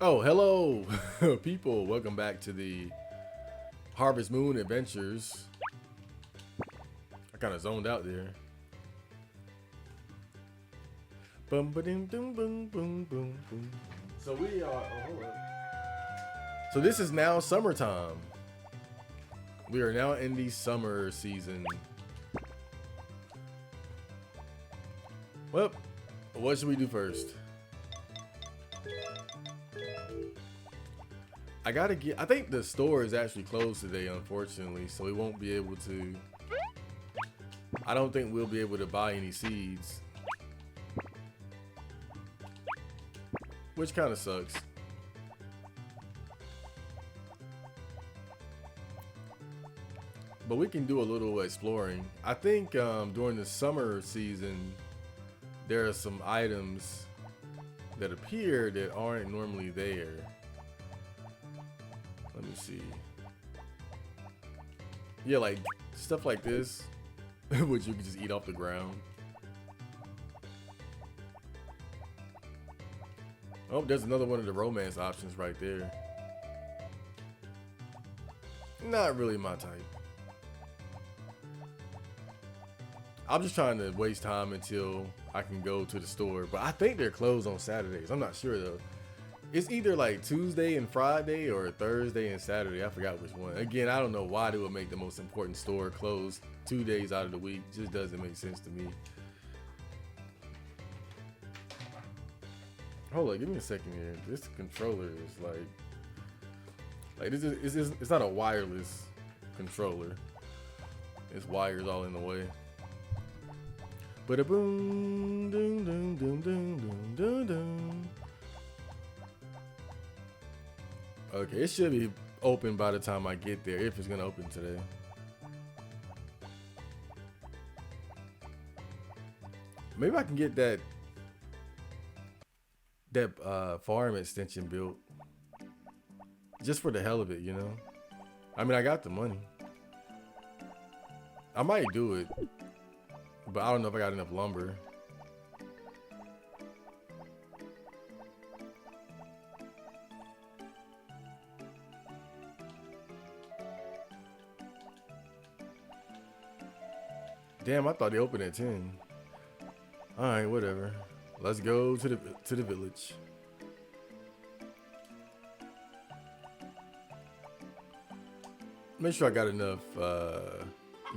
Oh, hello, people. Welcome back to the Harvest Moon Adventures. I kind of zoned out there. Boom, boom, boom, boom, boom, boom, boom. So we are. Oh, hold up. So this is now summertime. We are now in the summer season. Well, what should we do first? I think the store is actually closed today, unfortunately, so we won't be able to. I don't think we'll be able to buy any seeds, which kind of sucks. But we can do a little exploring. I think during the summer season, there are some items that appear that aren't normally there. Let me see. Yeah, like stuff like this, which you can just eat off the ground. Oh, there's another one of the romance options right there. Not really my type. I'm just trying to waste time until I can go to the store. But I think they're closed on Saturdays. I'm not sure though. It's either like Tuesday and Friday or Thursday and Saturday. I forgot which one. Again, I don't know why they would make the most important store closed 2 days out of the week. Just doesn't make sense to me. Hold on, give me a second here. This controller is like this is it's not a wireless controller. It's wires all in the way. But a boom, doom, doom, doom, doom, doom, doom, doom. Okay, it should be open by the time I get there, if it's gonna open today. Maybe I can get that farm extension built just for the hell of it, you know. I mean, I got the money. I might do it, but I don't know if I got enough lumber. Damn, I thought they opened at 10. All right, whatever. Let's go to the village. Make sure I got enough.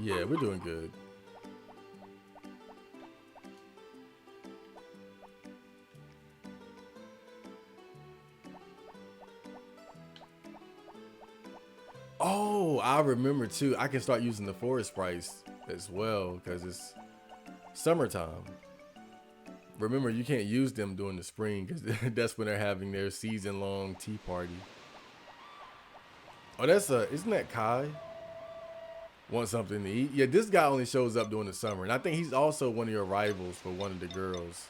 Yeah, we're doing good. Oh, I remember too. I can start using the forest price as well because it's summertime. Remember, you can't use them during the spring because that's when they're having their season-long tea party. Oh, isn't that Kai? Want something to eat? Yeah, this guy only shows up during the summer, and I think he's also one of your rivals for one of the girls.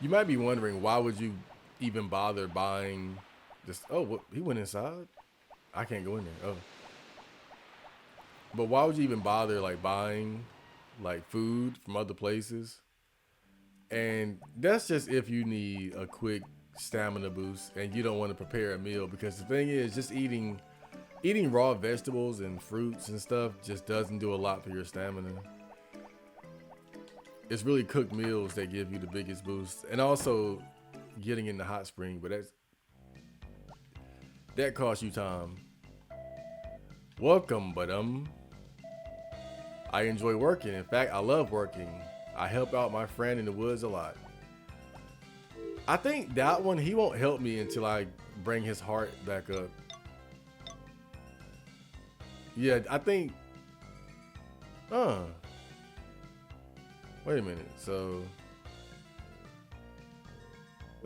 You might be wondering, why would you even bother buying this? Oh, what, he went inside? I can't go in there. Oh. But why would you even bother like buying like food from other places? And that's just if you need a quick stamina boost and you don't want to prepare a meal, because the thing is, just eating raw vegetables and fruits and stuff just doesn't do a lot for your stamina. It's really cooked meals that give you the biggest boost, and also getting in the hot spring, but that costs you time. Welcome, but I enjoy working. In fact, I love working. I help out my friend in the woods a lot. I think that one, he won't help me until I bring his heart back up. Yeah, I think. Wait a minute. So.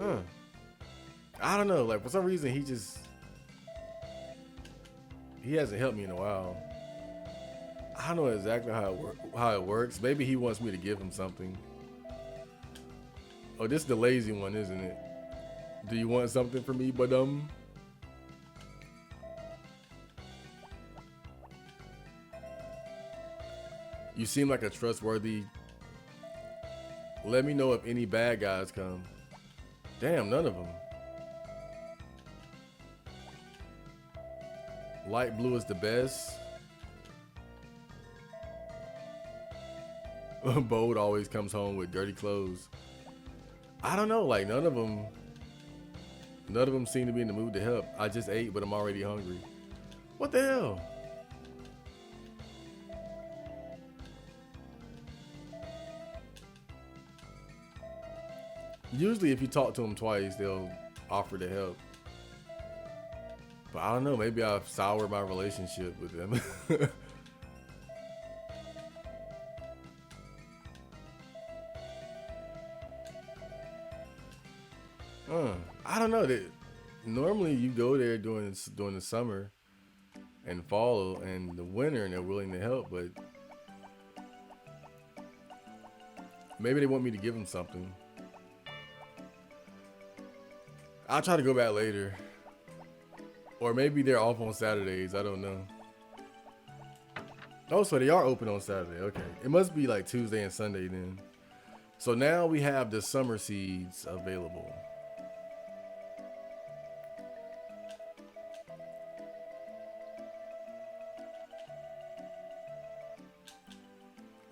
I don't know. Like, for some reason, he hasn't helped me in a while. I don't know exactly how it works. Maybe he wants me to give him something. Oh, this is the lazy one, isn't it? Do you want something from me, but You seem like a trustworthy. Let me know if any bad guys come. Damn, none of them. Light blue is the best. Bold always comes home with dirty clothes. I don't know, like none of them seem to be in the mood to help. I just ate, but I'm already hungry. What the hell? Usually if you talk to them twice, they'll offer to help. But I don't know, maybe I've soured my relationship with them. I don't know. Normally you go there during the summer and fall and the winter, and they're willing to help, but maybe they want me to give them something. I'll try to go back later. Or maybe they're off on Saturdays. I don't know. Oh, so they are open on Saturday. Okay. It must be like Tuesday and Sunday then. So now we have the summer seeds available.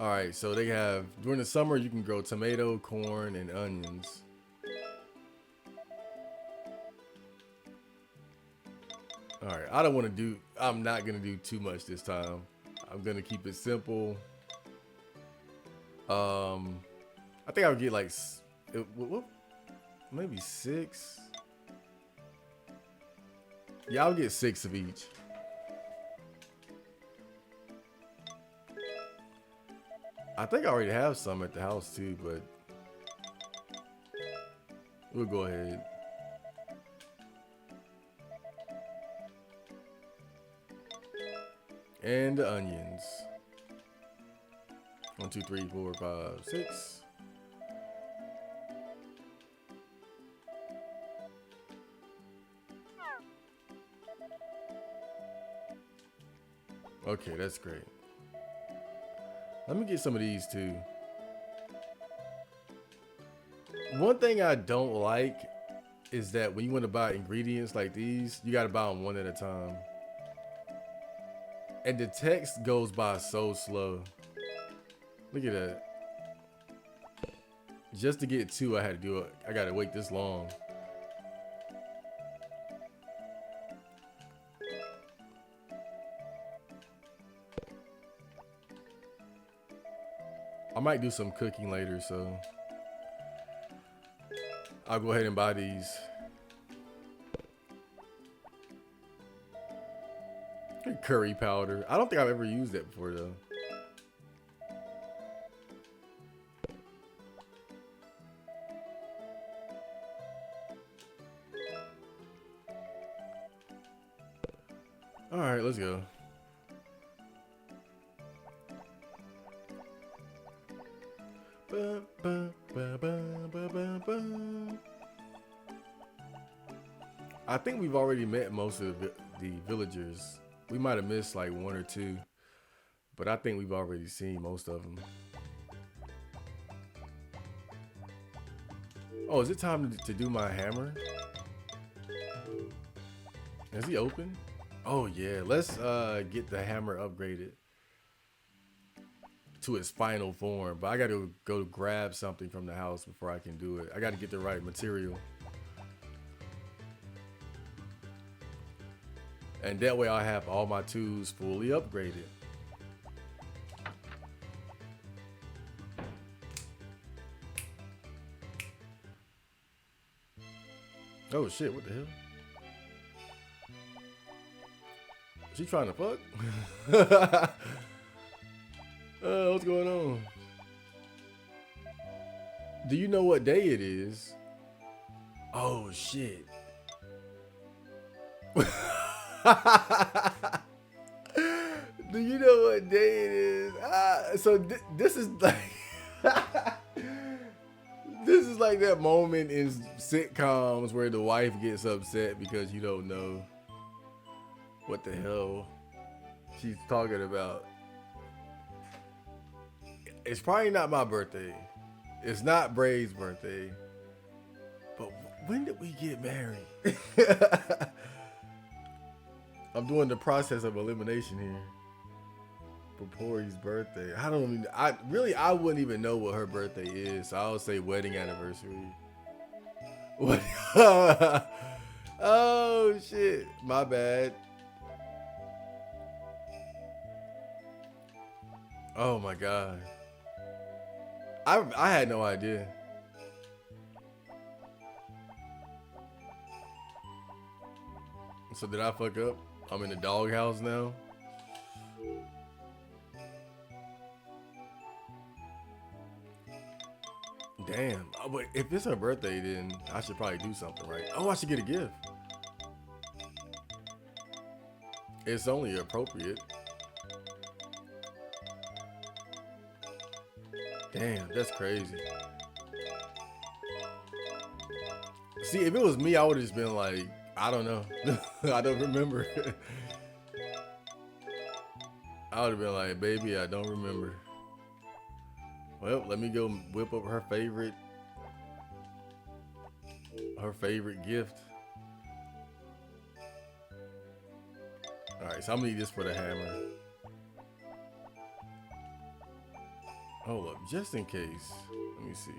All right, so they have, during the summer, you can grow tomato, corn, and onions. All right, I'm not going to do too much this time. I'm going to keep it simple. I think I'll get like, maybe 6. Yeah, I'll get 6 of each. I think I already have some at the house too, but we'll go ahead. And the onions. 1, 2, 3, 4, 5, 6. Okay, that's great. Let me get some of these too. One thing I don't like is that when you want to buy ingredients like these, you got to buy them one at a time. And the text goes by so slow. Look at that. Just to get 2, I had to do it. I got to wait this long. I might do some cooking later, so I'll go ahead and buy these. Curry powder. I don't think I've ever used that before though. All right, let's go. I think we've already met most of the villagers. We might have missed like 1 or 2, but I think we've already seen most of them. Oh, is it time to do my hammer? Is he open? Oh yeah, let's get the hammer upgraded to its final form. But I gotta go grab something from the house before I can do it. I gotta get the right material. And that way I have all my tools fully upgraded. Oh shit, what the hell? Is she trying to fuck? What's going on? Do you know what day it is? Oh shit. Do you know what day it is? So this is like this is like that moment in sitcoms where the wife gets upset because you don't know what the hell she's talking about. It's probably not my birthday. It's not Bray's birthday. But when did we get married? I'm doing the process of elimination here. Pori's birthday. I don't even. I wouldn't even know what her birthday is. So I'll say wedding anniversary. What? Oh shit! My bad. Oh my god. I had no idea. So did I fuck up? I'm in the doghouse now. Damn. Oh, but if it's her birthday, then I should probably do something, right? Oh, I should get a gift. It's only appropriate. Damn, that's crazy. See, if it was me, I would have just been like, I don't know. I don't remember. I would have been like, baby, I don't remember. Well, let me go whip up her favorite gift. All right, so I'm gonna need this for the hammer. Hold up, just in case. Let me see.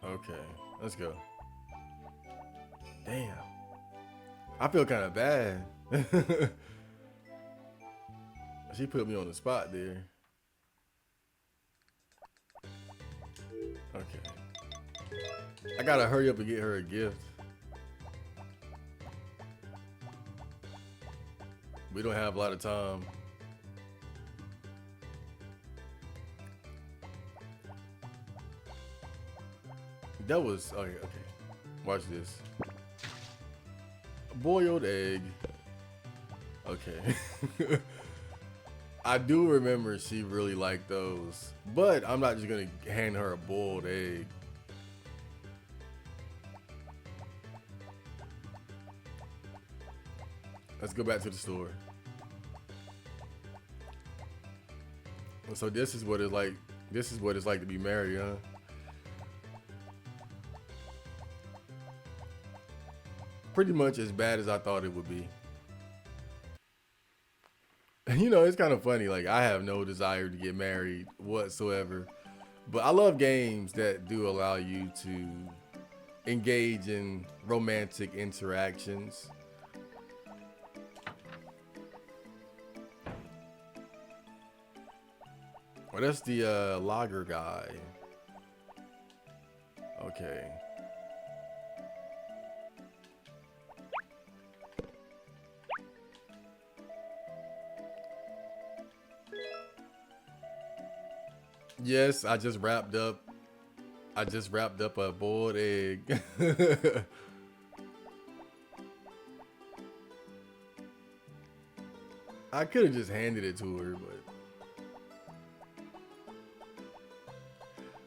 Okay, let's go. Damn. I feel kind of bad. She put me on the spot there. Okay. I gotta hurry up and get her a gift. We don't have a lot of time. That was okay. Watch this. Boiled egg. Okay. I do remember she really liked those, but I'm not just gonna hand her a boiled egg. Let's go back to the store. So this is what it's like. This is what it's like to be married, huh? Pretty much as bad as I thought it would be. You know, it's kind of funny. Like, I have no desire to get married whatsoever. But I love games that do allow you to engage in romantic interactions. Well, that's the lager guy. Okay. Yes, I just wrapped up a boiled egg. I could have just handed it to her, but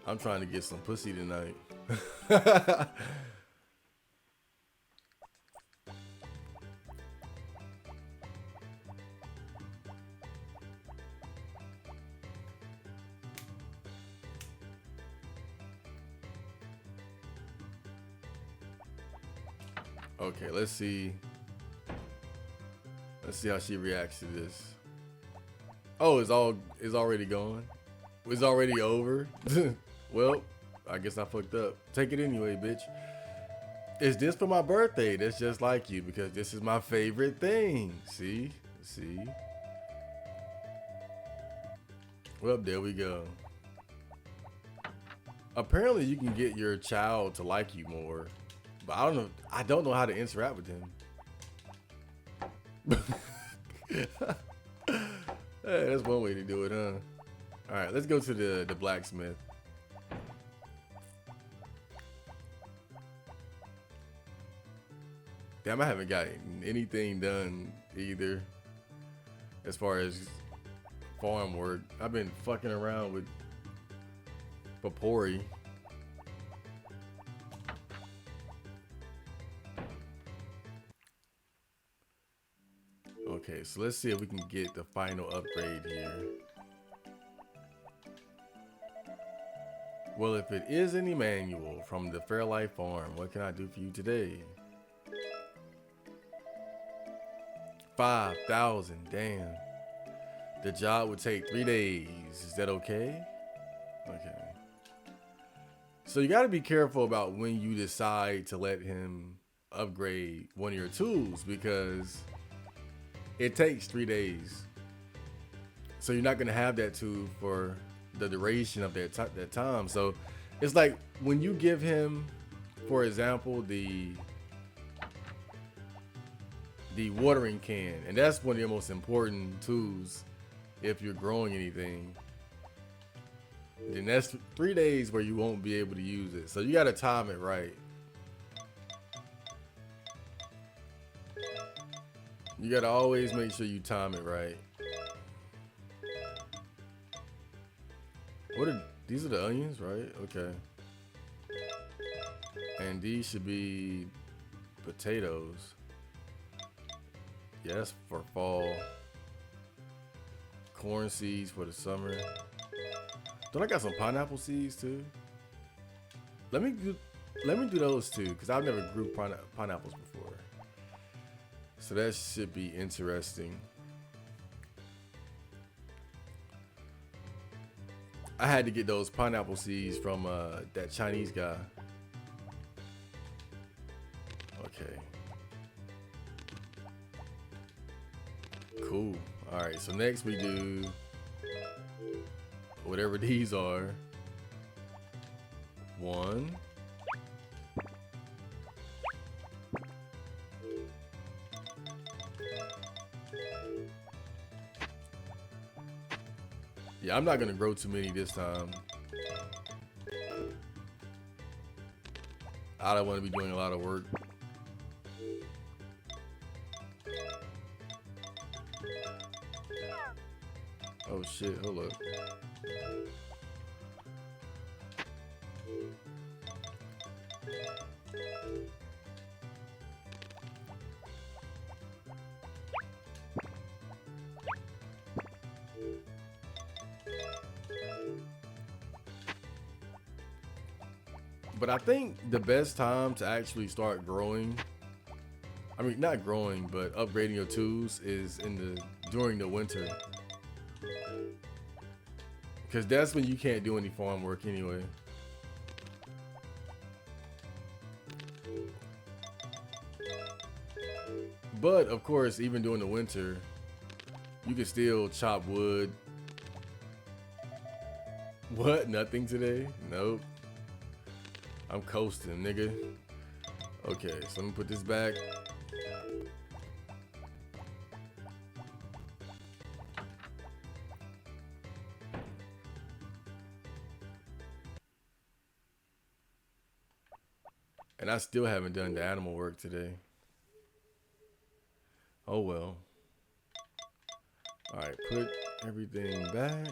I'm trying to get some pussy tonight. Okay, let's see. Let's see how she reacts to this. Oh, it's already gone. It's already over. Well, I guess I fucked up. Take it anyway, bitch. Is this for my birthday? That's just like you because this is my favorite thing. See? Well, there we go. Apparently you can get your child to like you more. But I don't know how to interact with him. Hey, that's one way to do it, huh? All right, let's go to the blacksmith. Damn, I haven't gotten anything done either as far as farm work. I've been fucking around with Papori. Okay, so let's see if we can get the final upgrade here. Well, if it is an Emmanuel from the Fairlife Farm, what can I do for you today? 5,000, damn. The job would take 3 days. Is that okay? Okay. So you got to be careful about when you decide to let him upgrade one of your tools, because it takes 3 days. So you're not going to have that tool for the duration of that time. So it's like when you give him, for example, the watering can, and that's one of your most important tools if you're growing anything, then that's 3 days where you won't be able to use it. So you got to time it right. You got to always make sure you time it right. These are the onions, right? Okay. And these should be potatoes. Yeah, that's for fall. Corn seeds for the summer. Don't I got some pineapple seeds too? Let me do those too, because I've never grew pineapples before. So that should be interesting. I had to get those pineapple seeds from that Chinese guy. Okay. Cool. All right, so next we do whatever these are. 1. Yeah, I'm not gonna grow too many this time. I don't want to be doing a lot of work. Oh shit, hold up. But I think the best time to actually start growing, I mean not growing, but upgrading your tools is during the winter. Because that's when you can't do any farm work anyway. But of course, even during the winter, you can still chop wood. What? Nothing today? Nope. I'm coasting, nigga. Okay, so let me put this back. And I still haven't done the animal work today. Oh well. Alright, put everything back.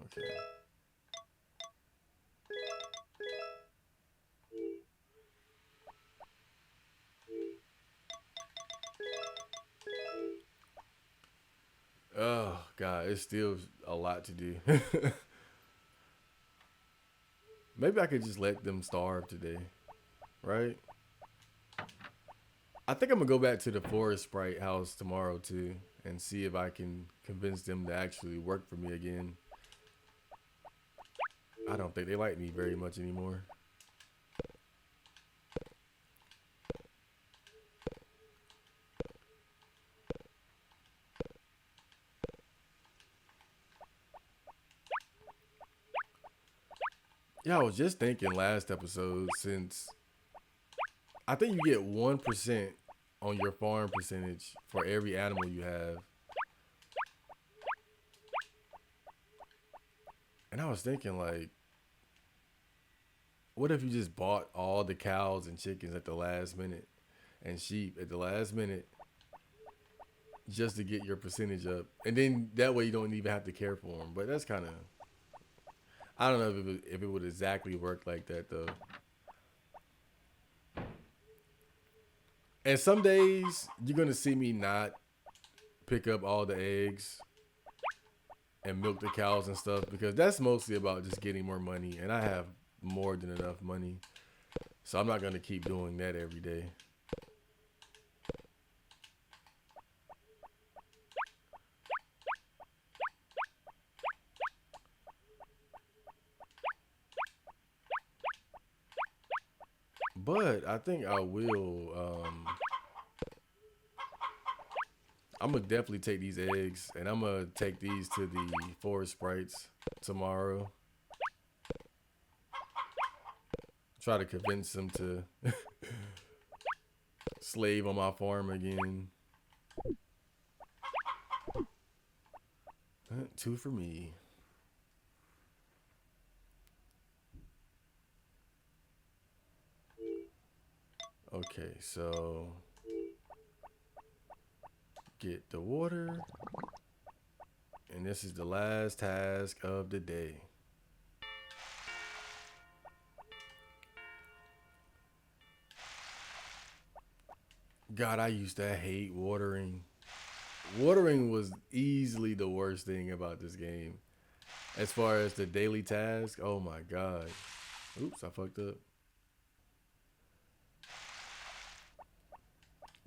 Okay. Oh God, it's still a lot to do. Maybe I could just let them starve today, right? I think I'm gonna go back to the forest sprite house tomorrow too, and see if I can convince them to actually work for me again. I don't think they like me very much anymore. Yeah, I was just thinking last episode, since I think you get 1% on your farm percentage for every animal you have. And I was thinking, like, what if you just bought all the cows and chickens at the last minute and sheep at the last minute just to get your percentage up? And then that way you don't even have to care for them. But that's kind of, I don't know if it would exactly work like that though. And some days you're gonna see me not pick up all the eggs and milk the cows and stuff because that's mostly about just getting more money, and I have more than enough money, so I'm not gonna keep doing that every day. But I think I will. I'm gonna definitely take these eggs, and I'm gonna take these to the forest sprites tomorrow. Try to convince them to slave on my farm again. Two for me. Okay, so get the water, and this is the last task of the day. God, I used to hate watering. Watering was easily the worst thing about this game. As far as the daily task, oh my God. Oops, I fucked up.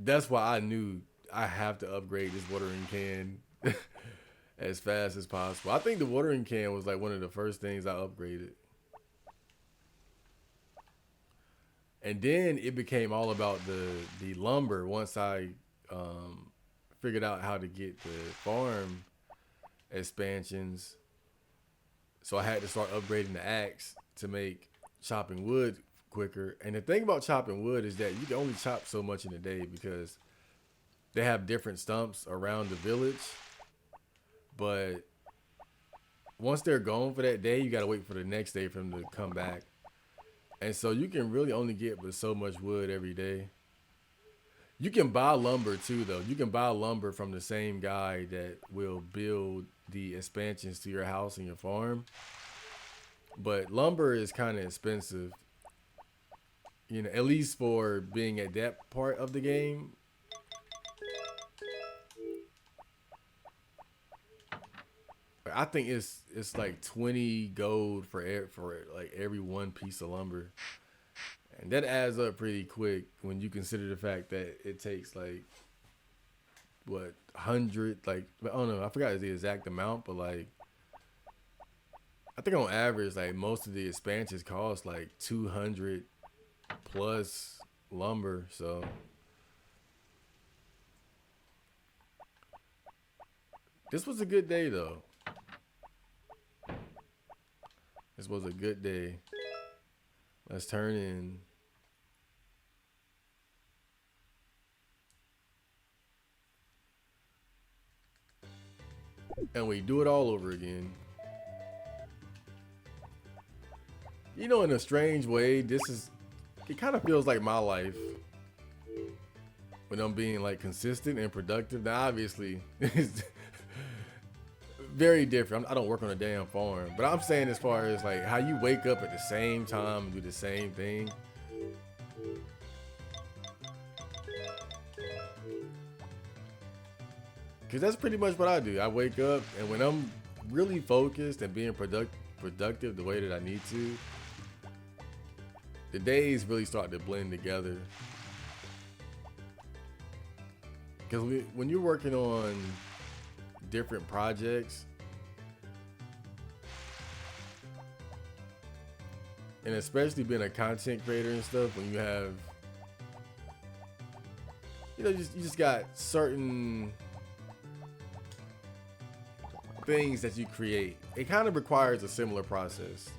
That's why I knew I have to upgrade this watering can as fast as possible. I think the watering can was like one of the first things I upgraded. And then it became all about the lumber once I um, figured out how to get the farm expansions. So I had to start upgrading the axe to make chopping wood quicker. And the thing about chopping wood is that you can only chop so much in a day because they have different stumps around the village. But once they're gone for that day, you gotta wait for the next day for them to come back. And so you can really only get but so much wood every day. You can buy lumber too, though. You can buy lumber from the same guy that will build the expansions to your house and your farm. But lumber is kind of expensive, you know, at least for being at that part of the game. I think it's like 20 gold for like every one piece of lumber. And that adds up pretty quick when you consider the fact that it takes like what 100, like I don't know, I forgot the exact amount, but like I think on average like most of the expansions cost like 200 plus lumber. So this was a good day though. This was a good day. Let's turn in. And we do it all over again. You know, in a strange way, it kind of feels like my life when I'm being like consistent and productive. Now, obviously, it's very different. I don't work on a damn farm, but I'm saying as far as like how you wake up at the same time and do the same thing. Because that's pretty much what I do. I wake up, and when I'm really focused and being productive the way that I need to, the days really start to blend together. Because when you're working on different projects, and especially being a content creator and stuff, when you have, you know, you just got certain things that you create. It kind of requires a similar process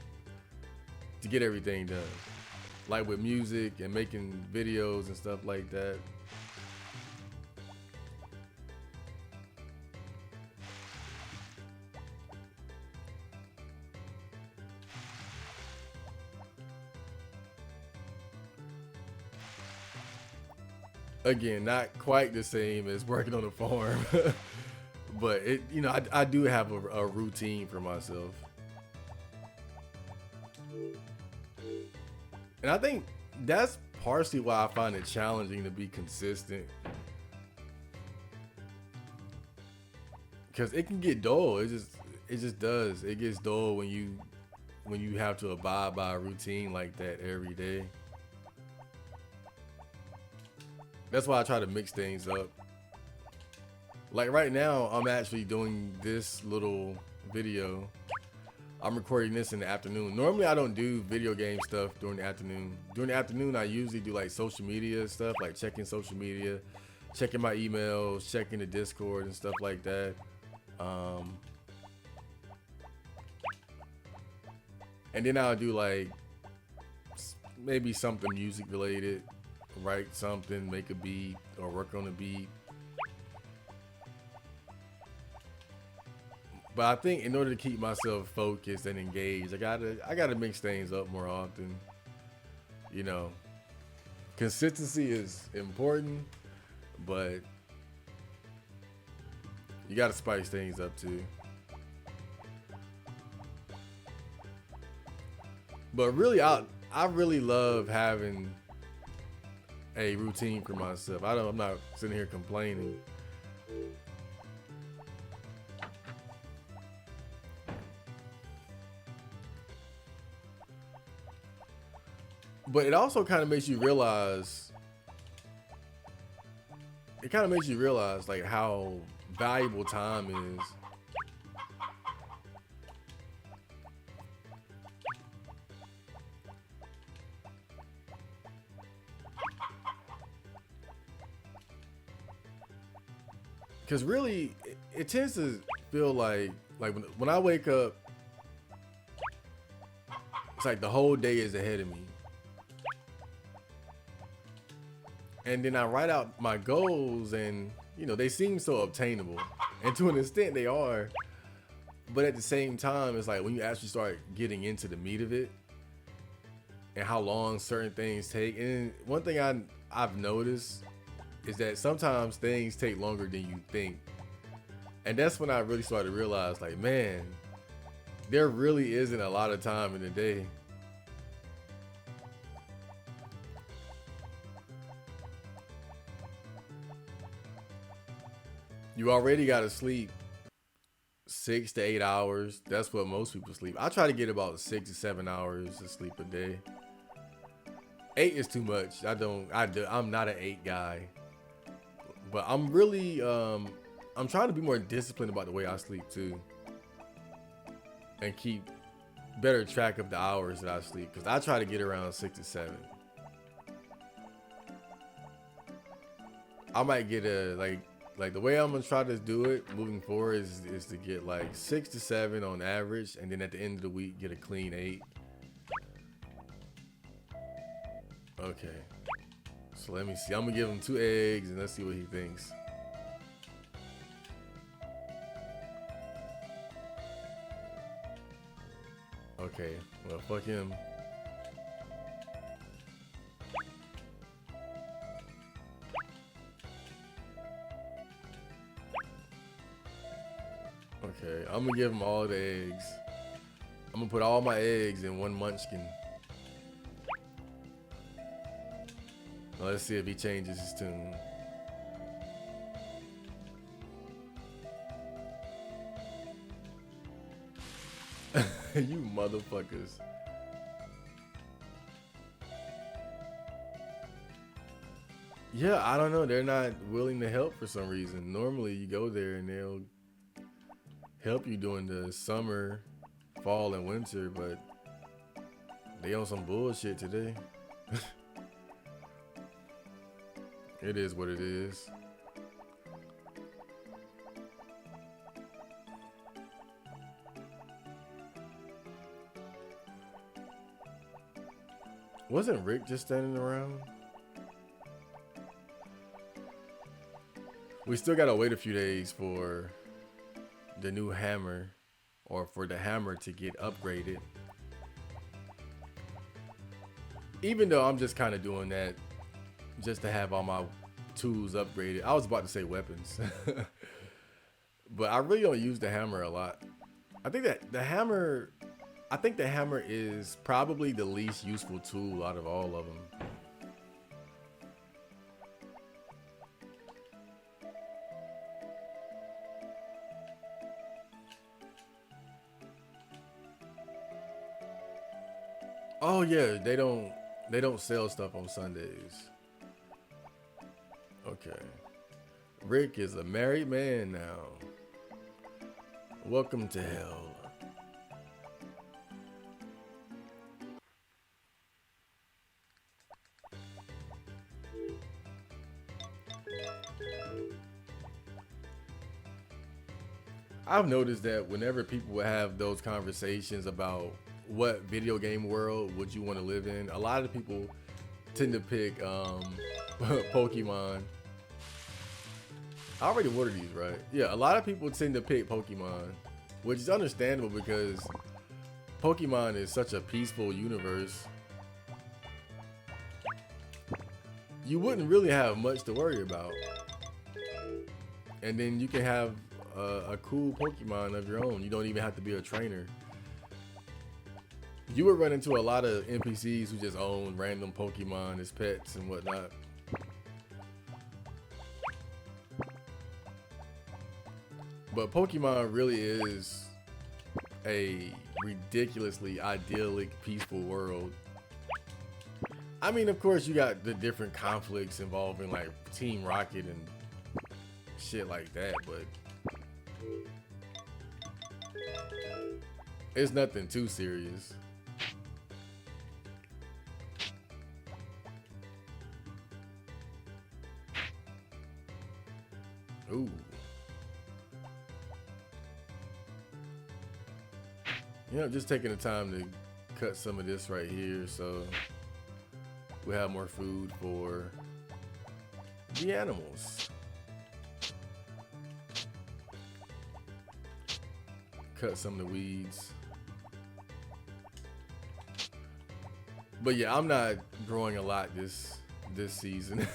to get everything done. Like with music and making videos and stuff like that. Again, not quite the same as working on a farm, but it, you know, I do have a routine for myself. And I think that's partially why I find it challenging to be consistent, because it can get dull. It just does. It gets dull when you have to abide by a routine like that every day. That's why I try to mix things up. Like right now, I'm actually doing this little video. I'm recording this in the afternoon. Normally, I don't do video game stuff during the afternoon. During the afternoon, I usually do like social media stuff, like checking social media, checking my emails, checking the Discord and stuff like that. Um, and then I'll do like maybe something music related, write something, make a beat, or work on a beat. But I think in order to keep myself focused and engaged, I gotta mix things up more often. You know, consistency is important, but you gotta spice things up too. But really, I really love having a routine for myself. I'm not sitting here complaining. But it also kind of makes you realize, like how valuable time is. Because really, it tends to feel like when I wake up, it's like the whole day is ahead of me. And then I write out my goals, and they seem so obtainable, and to an extent they are. But at the same time, it's like when you actually start getting into the meat of it and how long certain things take. And one thing I've noticed is that sometimes things take longer than you think. And that's when I really started to realize, like, man, there really isn't a lot of time in the day. You already got to sleep 6 to 8 hours. That's what most people sleep. I try to get about 6 to 7 hours of sleep a day. 8 is too much. I'm not an 8 guy. But I'm really, I'm trying to be more disciplined about the way I sleep too. And keep better track of the hours that I sleep. Because I try to get around 6 to 7. I might get like the way I'm gonna try to do it moving forward is to get like 6 to 7 on average, and then at the end of the week get a clean 8. Okay, so let me see. I'm gonna give him 2 eggs and let's see what he thinks. Okay, well, fuck him. Okay, I'm gonna give him all the eggs. I'm gonna put all my eggs in one munchkin. Now let's see if he changes his tune. You motherfuckers. Yeah, I don't know. They're not willing to help for some reason. Normally you go there and they'll help you during the summer, fall, and winter, but they on some bullshit today. It is what it is. Wasn't Rick just standing around? We still gotta wait a few days for the new hammer, or for the hammer to get upgraded. Even though I'm just kind of doing that just to have all my tools upgraded. I was about to say weapons. But I really don't use the hammer a lot. I think that the hammer I think the hammer is probably the least useful tool out of all of them. Oh yeah, they don't sell stuff on Sundays. Okay. Rick is a married man now. Welcome to hell. I've noticed that whenever people have those conversations about what video game world would you want to live in, a lot of people tend to pick Pokemon. I already ordered these, right? Yeah, a lot of people tend to pick Pokemon, which is understandable because Pokemon is such a peaceful universe. You wouldn't really have much to worry about. And then you can have a cool Pokemon of your own. You don't even have to be a trainer. You would run into a lot of NPCs who just own random Pokemon as pets and whatnot. But Pokemon really is a ridiculously idyllic, peaceful world. I mean, of course, you got the different conflicts involving like Team Rocket and shit like that, but it's nothing too serious. Ooh. You know, just taking the time to cut some of this right here so we have more food for the animals. Cut some of the weeds. But yeah, I'm not growing a lot this season.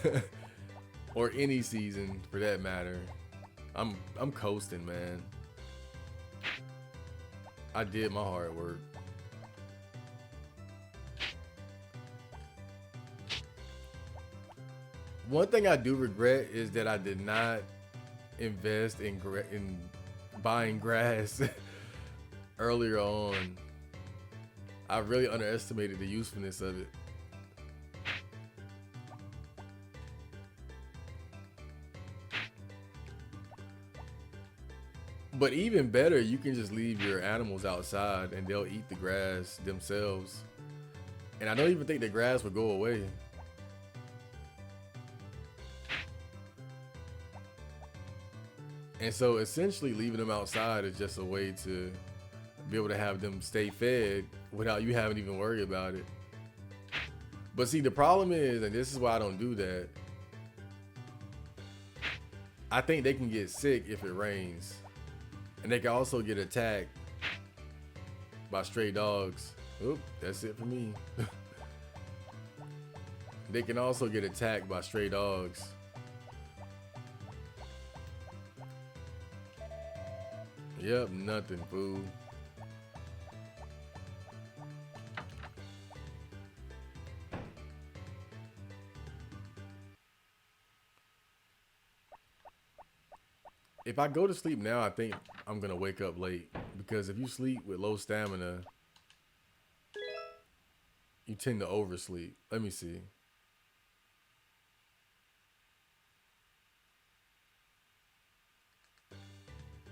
Or any season for that matter. I'm coasting, man. I did my hard work. One thing I do regret is that I did not invest in buying grass earlier on. I really underestimated the usefulness of it. But even better, you can just leave your animals outside and they'll eat the grass themselves. And I don't even think the grass will go away. And so essentially leaving them outside is just a way to be able to have them stay fed without you having to even worry about it. But see, the problem is, and this is why I don't do that, I think they can get sick if it rains. And they can also get attacked by stray dogs. Oop, that's it for me. They can also get attacked by stray dogs. Yep, nothing, fool. If I go to sleep now, I think I'm gonna wake up late. Because if you sleep with low stamina, you tend to oversleep. Let me see.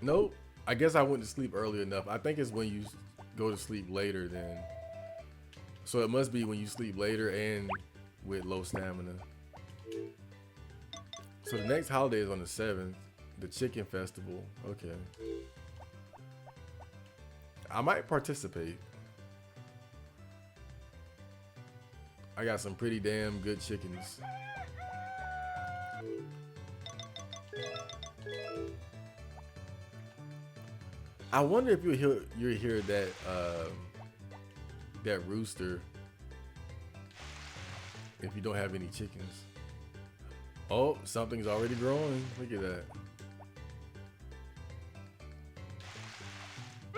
Nope. I guess I went to sleep early enough. I think it's when you go to sleep later then. So it must be when you sleep later and with low stamina. So the next holiday is on the 7th. The chicken festival. Okay. I might participate. I got some pretty damn good chickens. I wonder if you'll hear that that rooster if you don't have any chickens. Oh, something's already growing. Look at that.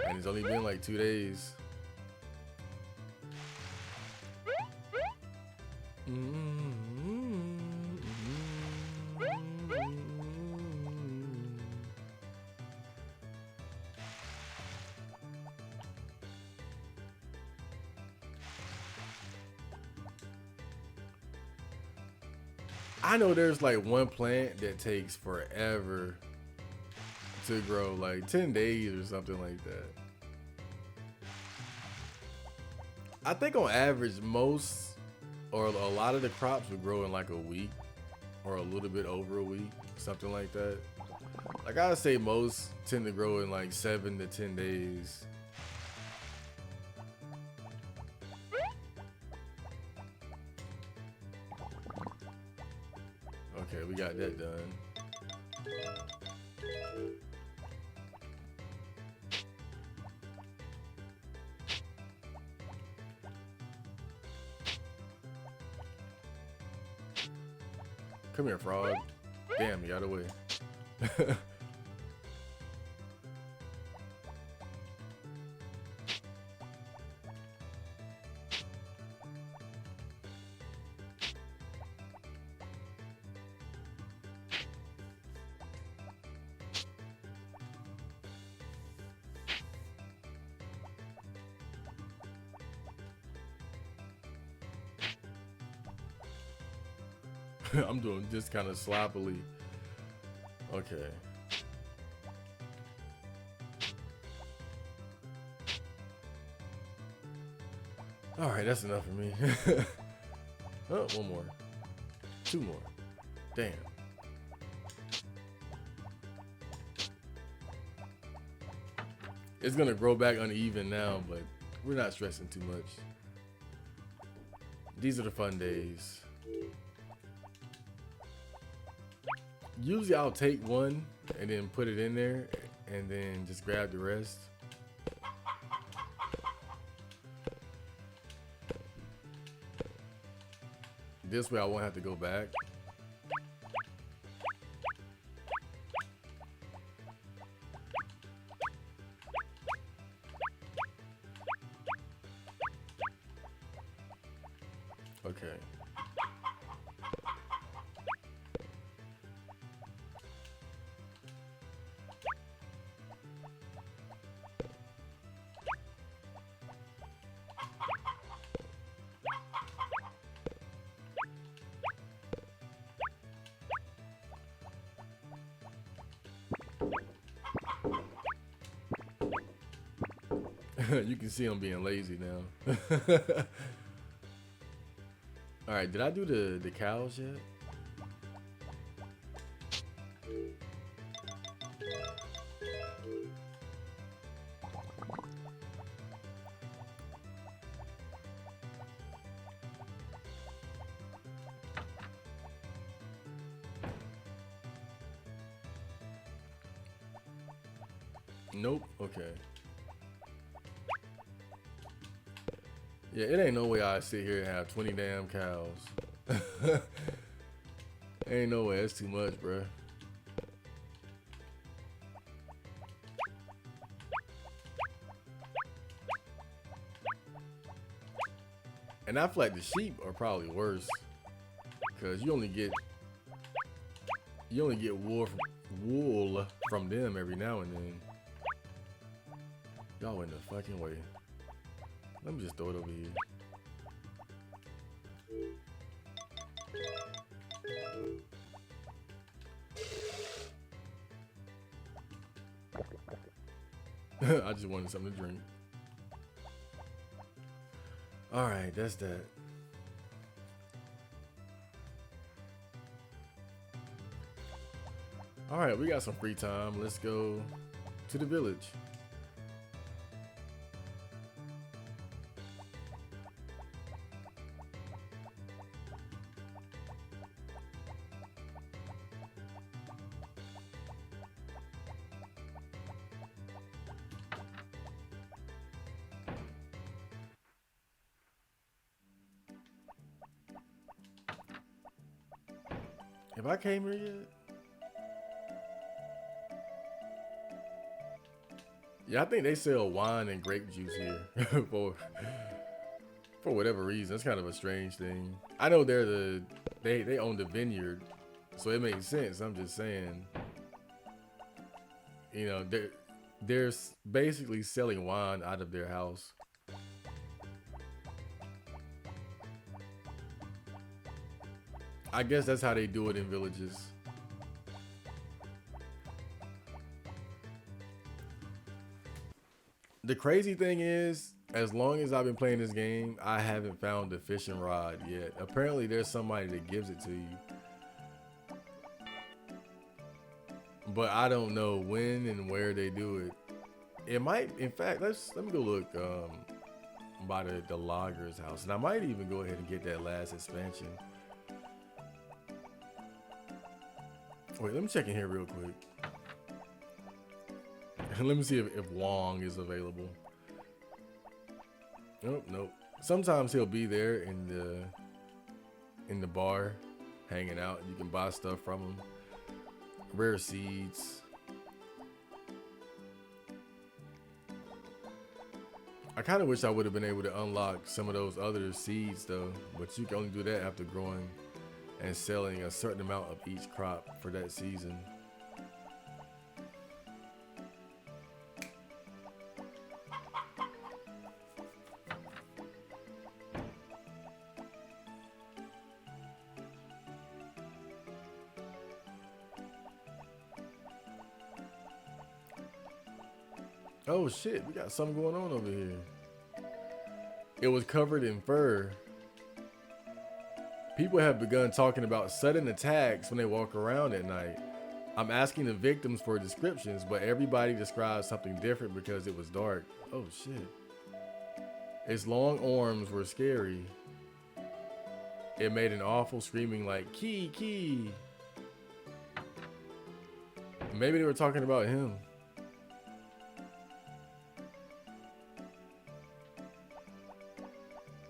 And it's only been like 2 days. I know there's like one plant that takes forever to grow, like 10 days or something like that. I think on average, most or a lot of the crops will grow in like a week or a little bit over a week, something like that. Like I would say most tend to grow in like 7 to 10 days. Okay, we got that done. Come here, frog. Damn, you got away. I'm doing this kind of sloppily. Okay. All right, that's enough for me. Oh, one more. Two more. Damn. It's gonna grow back uneven now, but we're not stressing too much. These are the fun days. Usually I'll take one and then put it in there and then just grab the rest. This way I won't have to go back. Okay. You can see I'm being lazy now. All right, did I do the cows yet? Nope. Okay. Yeah, it ain't no way I sit here and have 20 damn cows. Ain't no way. That's too much, bruh. And I feel like the sheep are probably worse, cause you only get wool from them every now and then. Y'all in the fucking way. Let me just throw it over here. I just wanted something to drink. All right, that's that. All right, we got some free time. Let's go to the village. Have I came here yet? Yeah, I think they sell wine and grape juice here for for whatever reason. It's kind of a strange thing. I know they own the vineyard, so it makes sense. I'm just saying, they're basically selling wine out of their house. I guess that's how they do it in villages. The crazy thing is, as long as I've been playing this game, I haven't found the fishing rod yet. Apparently, there's somebody that gives it to you, but I don't know when and where they do it. It might, in fact, let me go look by the logger's house, and I might even go ahead and get that last expansion. Wait, let me check in here real quick. Let me see if Wong is available. Nope. Sometimes he'll be there in the bar, hanging out. You can buy stuff from him. Rare seeds. I kind of wish I would have been able to unlock some of those other seeds though, but you can only do that after growing and selling a certain amount of each crop for that season. Oh shit, we got something going on over here. It was covered in fur. People have begun talking about sudden attacks when they walk around at night. I'm asking the victims for descriptions, but everybody describes something different because it was dark. Oh shit. Its long arms were scary. It made an awful screaming like, key. Maybe they were talking about him.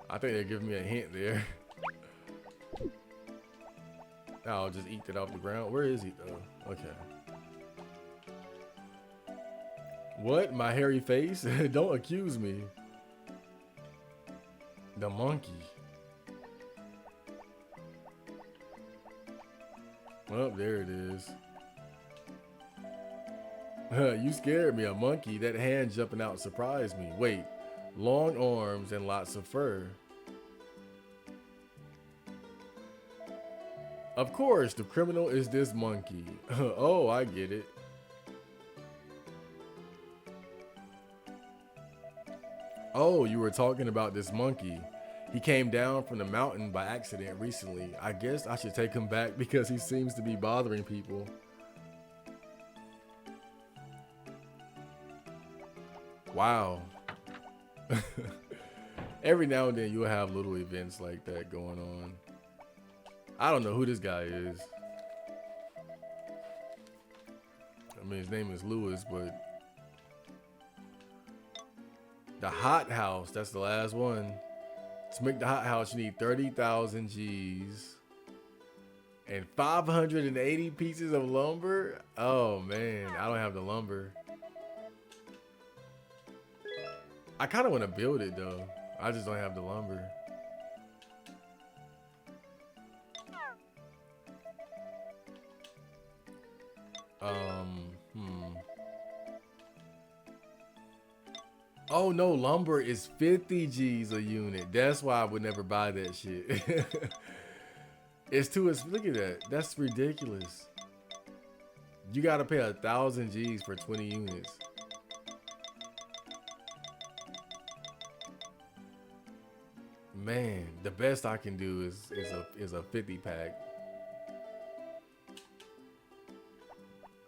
I think they're giving me a hint there. I'll just eat that off the ground. Where is he though? Okay. What? My hairy face? Don't accuse me. The monkey. Oh, there it is. You scared me, a monkey. That hand jumping out surprised me. Wait, long arms and lots of fur. Of course, the criminal is this monkey. Oh, I get it. Oh, you were talking about this monkey. He came down from the mountain by accident recently. I guess I should take him back because he seems to be bothering people. Wow. Every now and then you'll have little events like that going on. I don't know who this guy is. I mean, his name is Lewis, but the hot house, that's the last one. To make the hot house, you need 30,000 G's and 580 pieces of lumber. Oh man, I don't have the lumber. I kind of want to build it though. I just don't have the lumber. Oh no, lumber is 50 G's a unit. That's why I would never buy that shit. It's too, look at that. That's ridiculous. You gotta pay 1,000 G's for 20 units. Man, the best I can do is a 50 pack.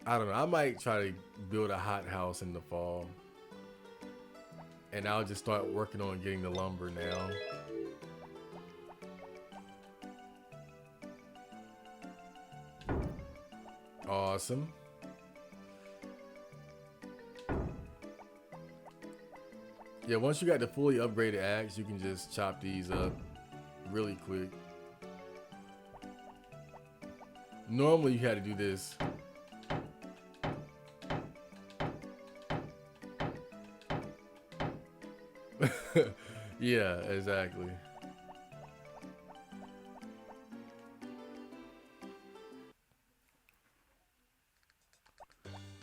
I don't know. I might try to build a hot house in the fall. And I'll just start working on getting the lumber now. Awesome. Yeah, once you got the fully upgraded axe, you can just chop these up really quick. Normally you had to do this. Yeah, exactly.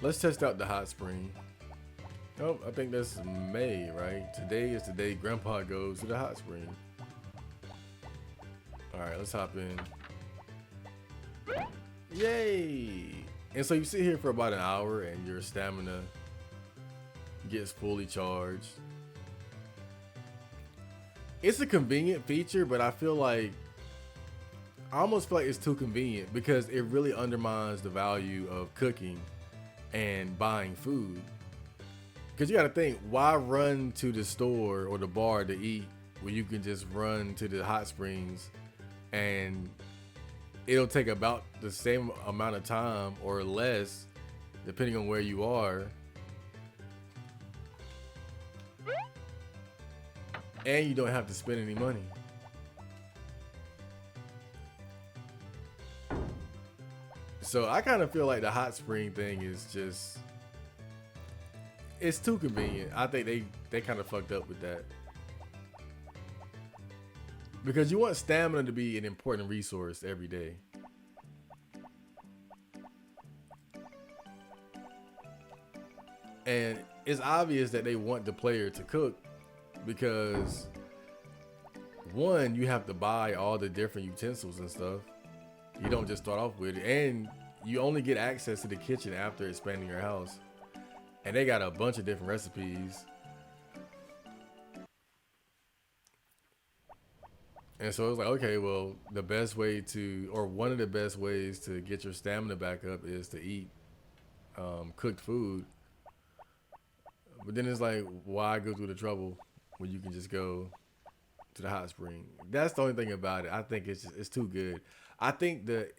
Let's test out the hot spring. Oh, I think that's May, right? Today is the day Grandpa goes to the hot spring. All right, let's hop in. Yay! And so you sit here for about an hour and your stamina gets fully charged. It's a convenient feature, but I almost feel like it's too convenient because it really undermines the value of cooking and buying food. Because you got to think, why run to the store or the bar to eat when you can just run to the hot springs and it'll take about the same amount of time or less, depending on where you are, and you don't have to spend any money. So I kind of feel like the hot spring thing is just, it's too convenient. I think they kind of fucked up with that. Because you want stamina to be an important resource every day. And it's obvious that they want the player to cook because one, you have to buy all the different utensils and stuff. You don't just start off with it. And you only get access to the kitchen after expanding your house. And they got a bunch of different recipes. And so it's like, okay, well, the best way to, or one of the best ways to get your stamina back up is to eat cooked food. But then it's like, why go through the trouble when you can just go to the hot spring? That's the only thing about it. I think it's too good. I think the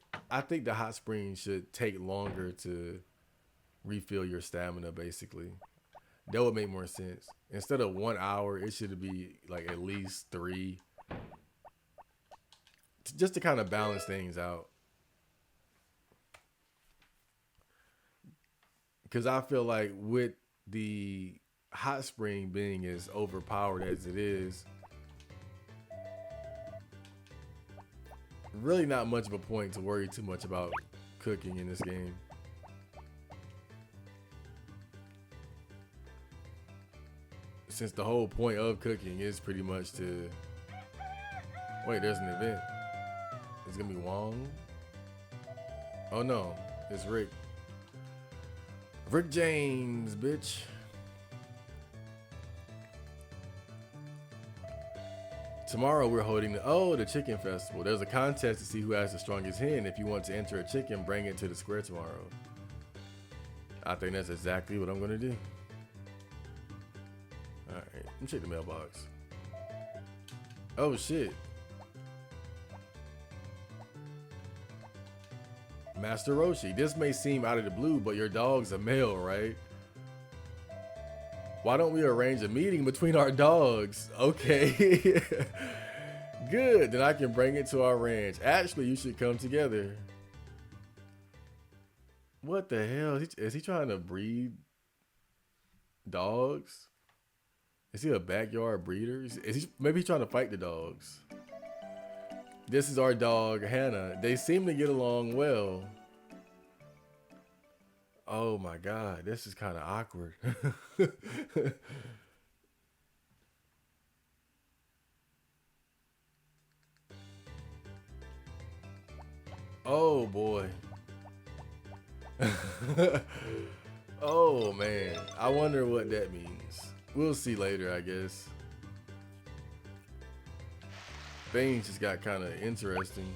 hot spring should take longer to refill your stamina. Basically, that would make more sense. Instead of 1 hour, it should be like at least 3, just to kind of balance things out. Because I feel like with the hot spring being as overpowered as it is, really not much of a point to worry too much about cooking in this game. Since the whole point of cooking is pretty much to... Wait, there's an event. It's gonna be Wong? Oh no, it's Rick. Rick James, bitch. Tomorrow we're holding the chicken festival. There's a contest to see who has the strongest hen. If you want to enter a chicken, bring it to the square tomorrow. I think that's exactly what I'm gonna do. Alright, let me check the mailbox. Oh shit. Master Roshi, this may seem out of the blue, but your dog's a male, right? Why don't we arrange a meeting between our dogs? Okay. Good, then I can bring it to our ranch. Actually, you should come together. What the hell? Is he trying to breed dogs? Is he a backyard breeder? Maybe he's trying to fight the dogs. This is our dog, Hannah. They seem to get along well. Oh my God, this is kind of awkward. Oh boy. Oh man, I wonder what that means. We'll see later, I guess. Things just got kind of interesting.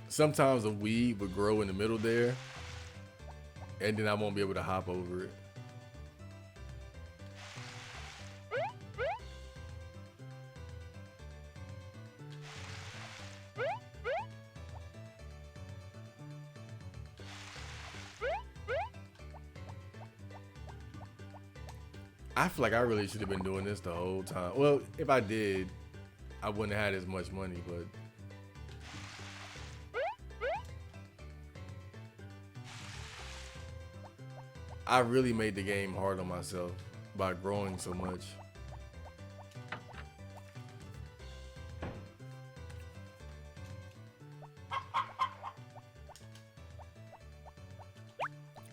Sometimes a weed would grow in the middle there, and then I won't be able to hop over it. I feel like I really should have been doing this the whole time. Well, if I did, I wouldn't have had as much money, but I really made the game hard on myself by growing so much.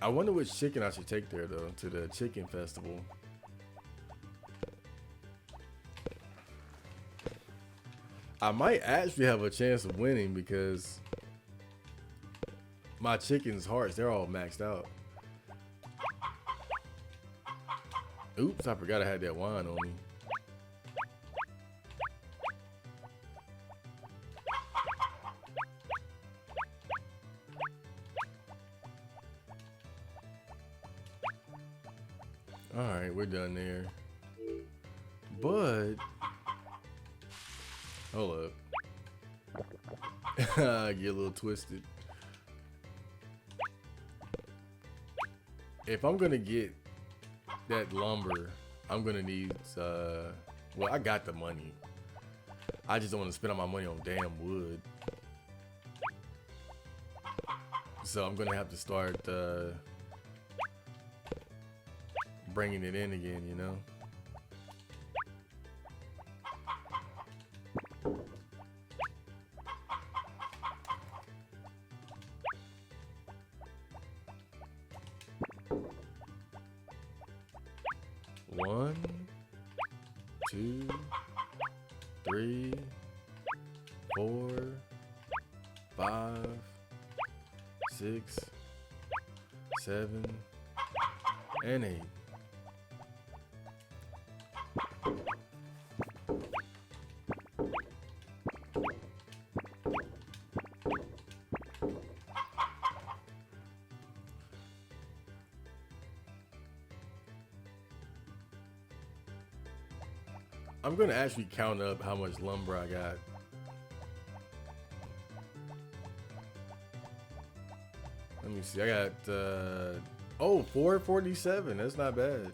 I wonder which chicken I should take there though, to the chicken festival. I might actually have a chance of winning because my chicken's hearts, they're all maxed out. Oops, I forgot I had that wine on me. Alright, we're done there. But hold up. Get a little twisted. If I'm gonna get that lumber, I'm gonna need well, I got the money. I just don't want to spend all my money on damn wood. So I'm gonna have to start bringing it in again, you know. One, two, three, 4, 5, 6, 7, and 8. I'm gonna actually count up how much lumber I got. Let me see. I got oh, 447. That's not bad.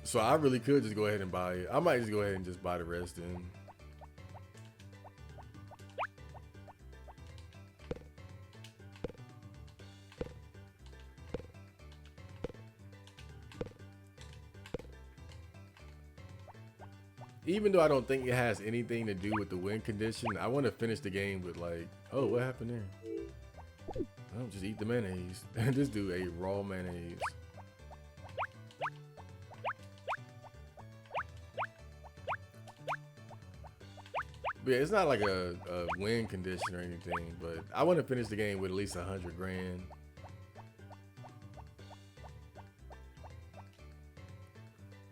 So I really could just go ahead and buy it. I might just go ahead and just buy the rest in. Even though I don't think it has anything to do with the win condition, I want to finish the game with like, oh, what happened there? I'll just eat the mayonnaise. This dude ate raw mayonnaise. But yeah, it's not like a win condition or anything, but I want to finish the game with at least 100 grand.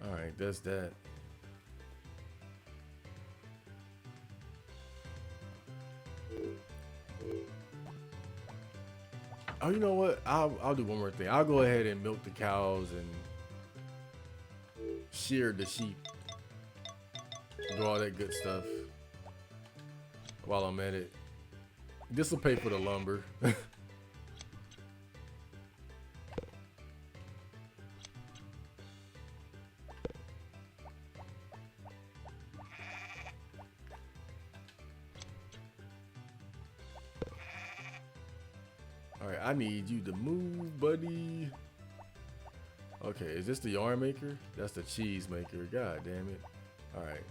All right, that's that. Oh, you know what? I'll do one more thing. I'll go ahead and milk the cows and shear the sheep. Do all that good stuff while I'm at it. This will pay for the lumber. All right, I need you to move, buddy. Okay, is this the yarn maker? That's the cheese maker. God damn it. All right.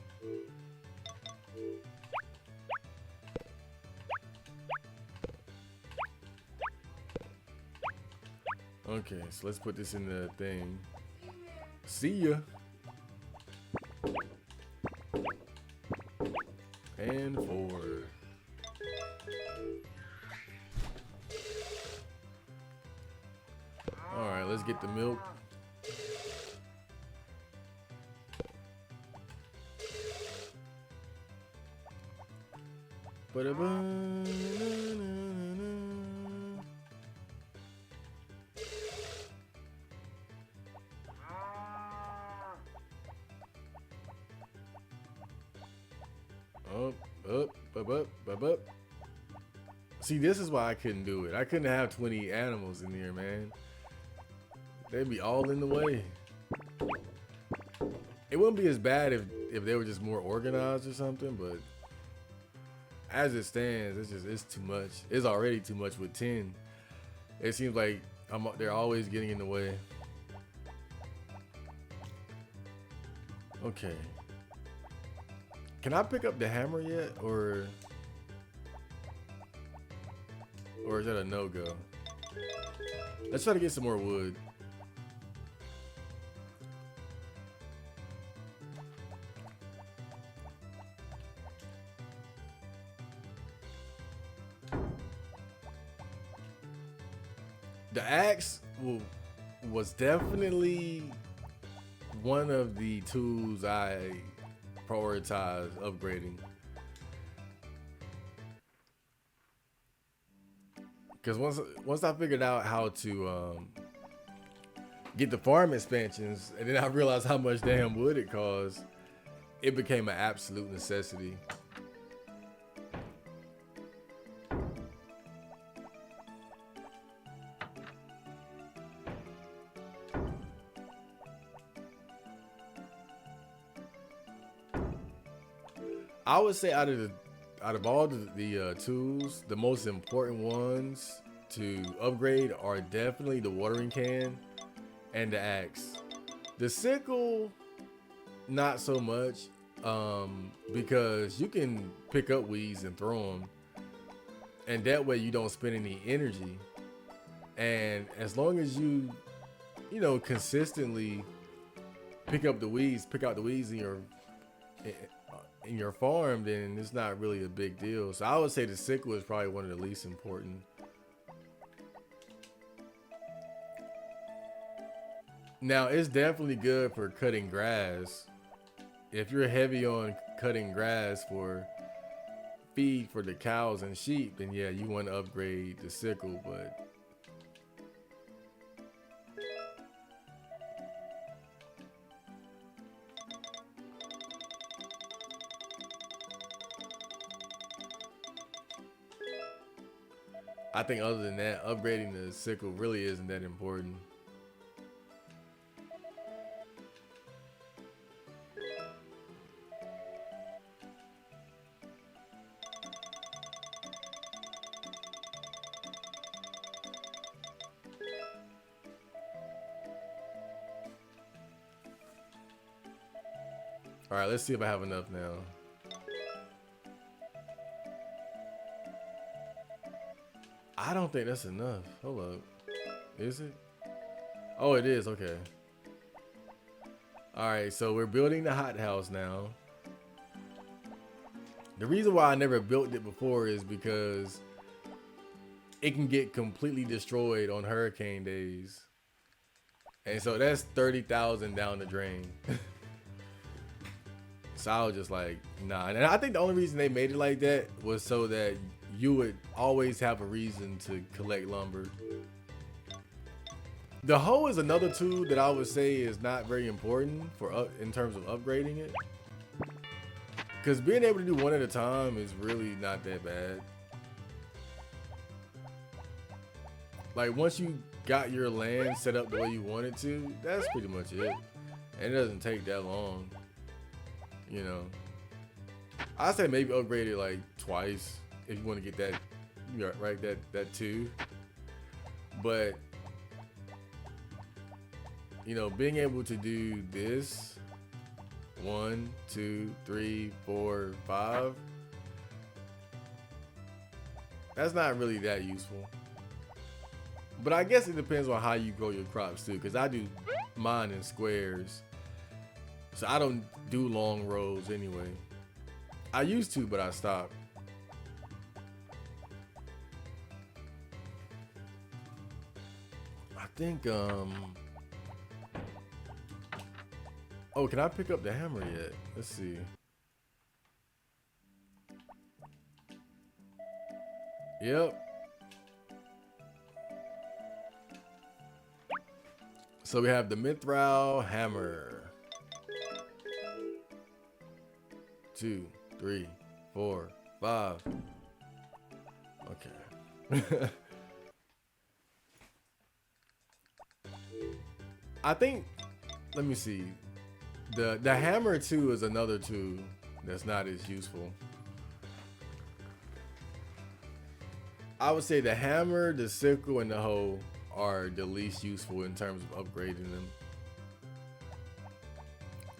Okay, so let's put this in the thing. See ya. And 4. All right, let's get the milk. Up. See, this is why I couldn't do it. I couldn't have 20 animals in here, man. They'd be all in the way. It wouldn't be as bad if they were just more organized or something, but as it stands, it's too much. It's already too much with 10. It seems like they're always getting in the way. Okay. Can I pick up the hammer yet, or is that a no-go? Let's try to get some more wood. The axe was definitely one of the tools I prioritized upgrading. Because once I figured out how to get the farm expansions, and then I realized how much damn wood it costs, it became an absolute necessity. I would say out of all the tools, the most important ones to upgrade are definitely the watering can and the axe. The sickle, not so much, because you can pick up weeds and throw them, and that way you don't spend any energy. And as long as you consistently pick out the weeds in your farm, then it's not really a big deal. So I would say the sickle is probably one of the least important. Now, it's definitely good for cutting grass. If you're heavy on cutting grass for feed for the cows and sheep, then yeah, you want to upgrade the sickle, but I think other than that, upgrading the sickle really isn't that important. All right, let's see if I have enough now. I don't think that's enough. Hold up. Is it? Oh, it is. Okay. All right, so we're building the hothouse now. The reason why I never built it before is because it can get completely destroyed on hurricane days. And so that's 30,000 down the drain. So I was just like, nah. And I think the only reason they made it like that was so that you would always have a reason to collect lumber. The hoe is another tool that I would say is not very important in terms of upgrading it. Because being able to do one at a time is really not that bad. Like once you got your land set up the way you want it to, that's pretty much it. And it doesn't take that long. You know, I say maybe upgrade it like twice if you want to get that, right? That too. But being able to do this 1, 2, 3, 4, 5, that's not really that useful. But I guess it depends on how you grow your crops too, because I do mine in squares. So I don't do long rows anyway. I used to, but I stopped. I think, oh, can I pick up the hammer yet? Let's see. Yep. So we have the mithril hammer. 2, 3, 4, 5. Okay. I think. Let me see. The hammer too is another tool that's not as useful. I would say the hammer, the sickle, and the hoe are the least useful in terms of upgrading them.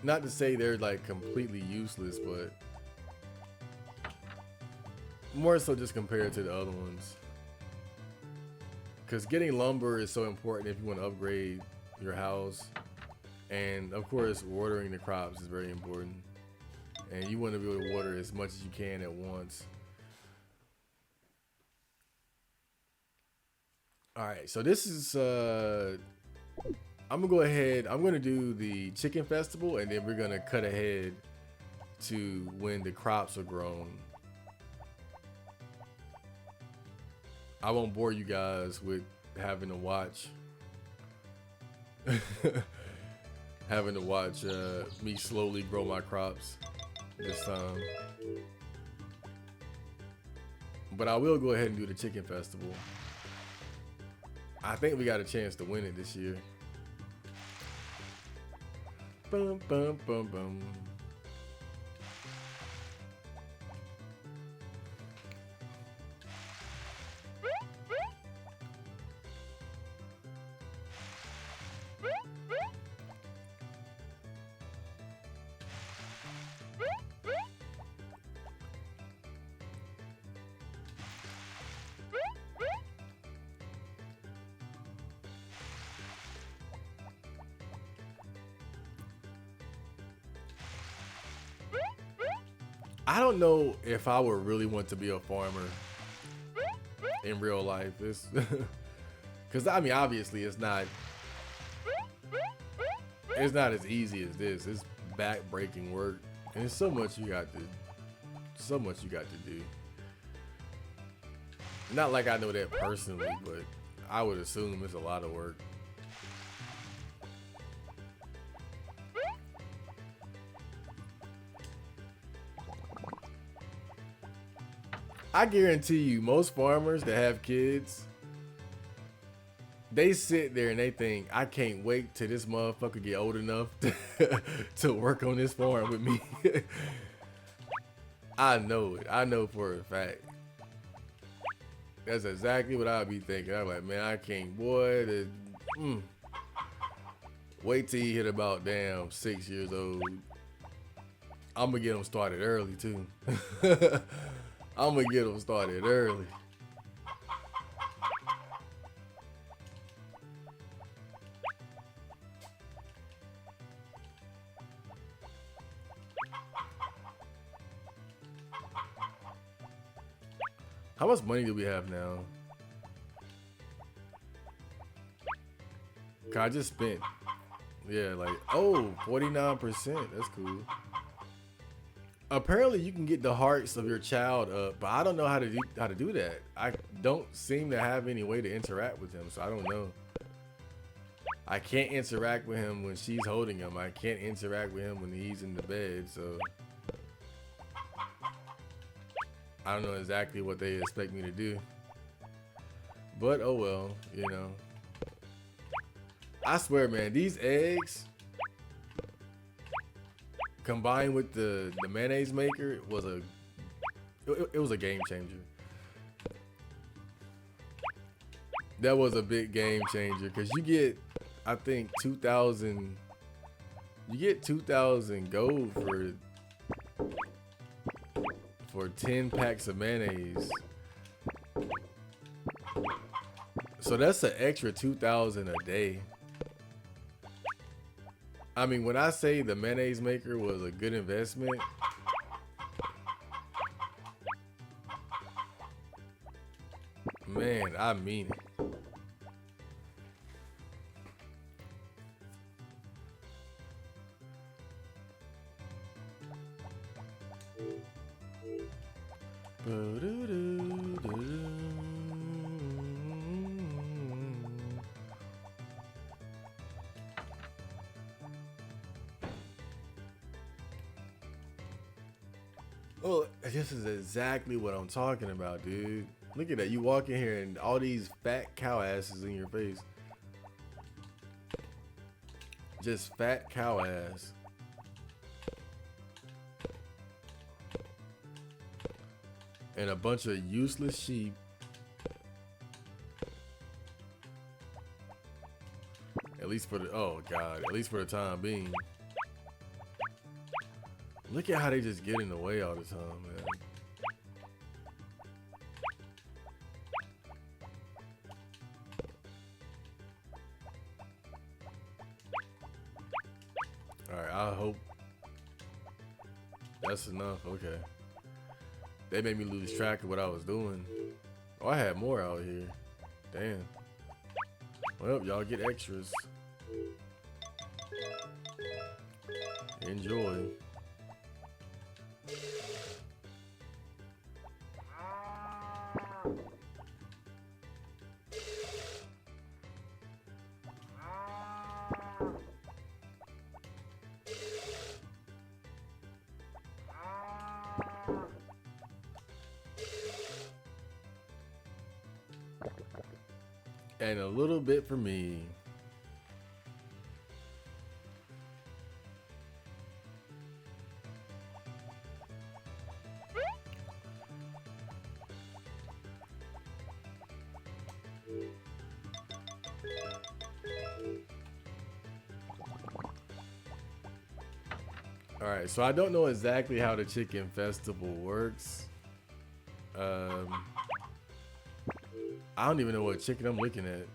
Not to say they're like completely useless, but more so just compared to the other ones. Because getting lumber is so important if you want to upgrade your house. And of course, watering the crops is very important. And you want to be able to water as much as you can at once. All right, so this is I'm gonna go ahead. I'm gonna do the chicken festival, and then we're gonna cut ahead to when the crops are grown. I won't bore you guys with having to watch having to watch me slowly grow my crops this time. But I will go ahead and do the chicken festival. I think we got a chance to win it this year. Bum, bum, bum, bum. I don't know if I would really want to be a farmer in real life. It's because I mean, obviously, it's not as easy as this. It's back-breaking work, and there's so much you got to do. Not like I know that personally, but I would assume it's a lot of work. I guarantee you, most farmers that have kids, they sit there and they think, I can't wait till this motherfucker get old enough to work on this farm with me. I know it. I know for a fact. That's exactly what I'd be thinking. I'm like, man, I can't, boy. Wait till you hit about damn 6 years old. I'm gonna get them started early too. I'm gonna get them started early. How much money do we have now? I just spent. Yeah, like, oh, 49%. That's cool. Apparently you can get the hearts of your child up, but I don't know how to do that. I don't seem to have any way to interact with him, so I don't know. I can't interact with him when she's holding him. I can't interact with him when he's in the bed, so I don't know exactly what they expect me to do. But oh well, you know. I swear, man, these eggs combined with the mayonnaise maker was it was a game changer. That was a big game changer because you get, I think, 2,000. You get 2,000 gold for 10 packs of mayonnaise. So that's an extra 2,000 a day. I mean, when I say the mayonnaise maker was a good investment, man, I mean it. Oh, this is exactly what I'm talking about, dude. Look at that. You walk in here and all these fat cow asses in your face. Just fat cow ass. And a bunch of useless sheep. At least for the, oh God, at least for the time being. Look at how they just get in the way all the time, man. Alright, I hope that's enough. Okay. They made me lose track of what I was doing. Oh, I had more out here. Damn. Well, y'all get extras. Enjoy. And a little bit for me. All right, so I don't know exactly how the chicken festival works. I don't even know what chicken I'm looking at.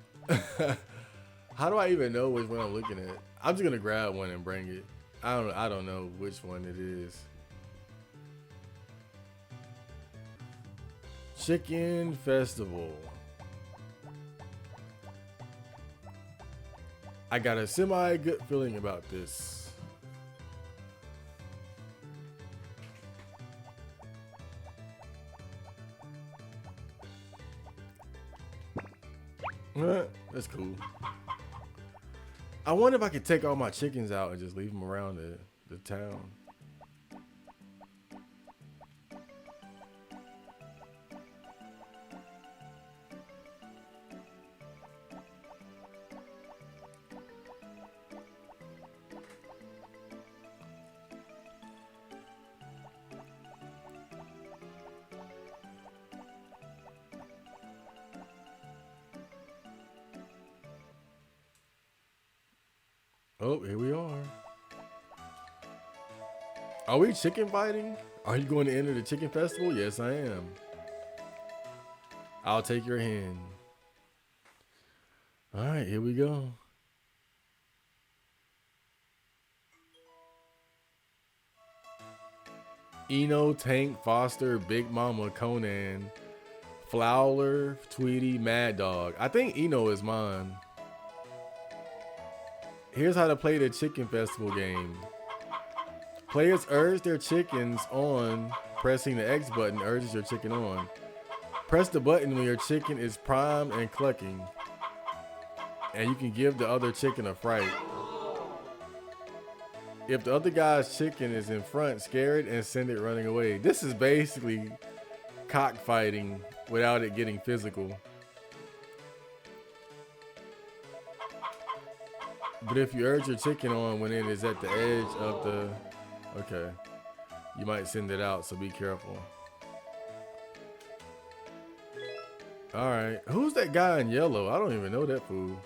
How do I even know which one I'm looking at? I'm just gonna grab one and bring it. I don't know which one it is. Chicken festival. I got a semi good feeling about this. That's cool. I wonder if I could take all my chickens out and just leave them around the town. Oh, here we are. Are we chicken fighting? Are you going to enter the chicken festival? Yes, I am. I'll take your hand. All right, here we go. Eno, Tank, Foster, Big Mama, Conan, Flowler, Tweety, Mad Dog. I think Eno is mine. Here's how to play the chicken festival game. Players urge their chickens on. Pressing the X button urges your chicken on. Press the button when your chicken is primed and clucking. And you can give the other chicken a fright. If the other guy's chicken is in front, scare it and send it running away. This is basically cockfighting without it getting physical. But if you urge your chicken on when it is at the edge of the... Okay. You might send it out, so be careful. Alright. Who's that guy in yellow? I don't even know that fool.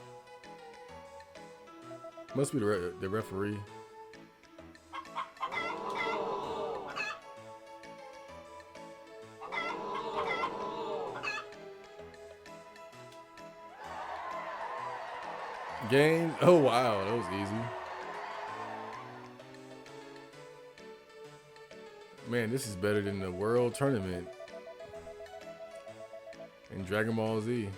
Must be the referee. Game. Oh, wow. That was easy. Man, this is better than the World Tournament in Dragon Ball Z.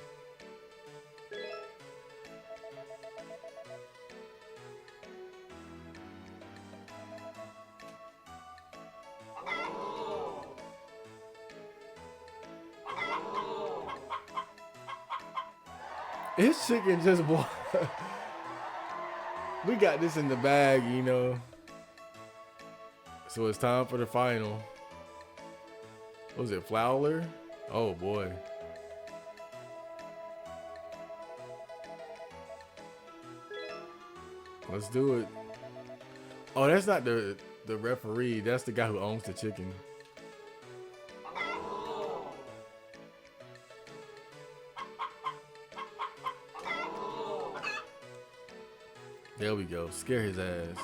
His chicken just bought. We got this in the bag, you know. So it's time for the final. What was it, Flowler? Oh boy. Let's do it. Oh, that's not the referee. That's the guy who owns the chicken. There we go. Scare his ass.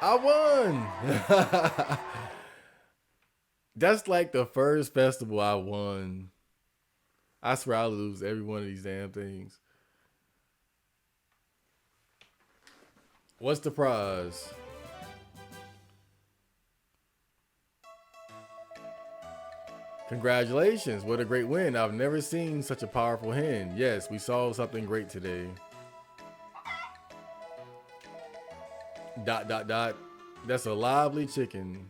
I won. That's like the first festival I won. I swear I lose every one of these damn things. What's the prize? Congratulations, what a great win. I've never seen such a powerful hen. Yes, we saw something great today. Dot, dot, dot. That's a lively chicken.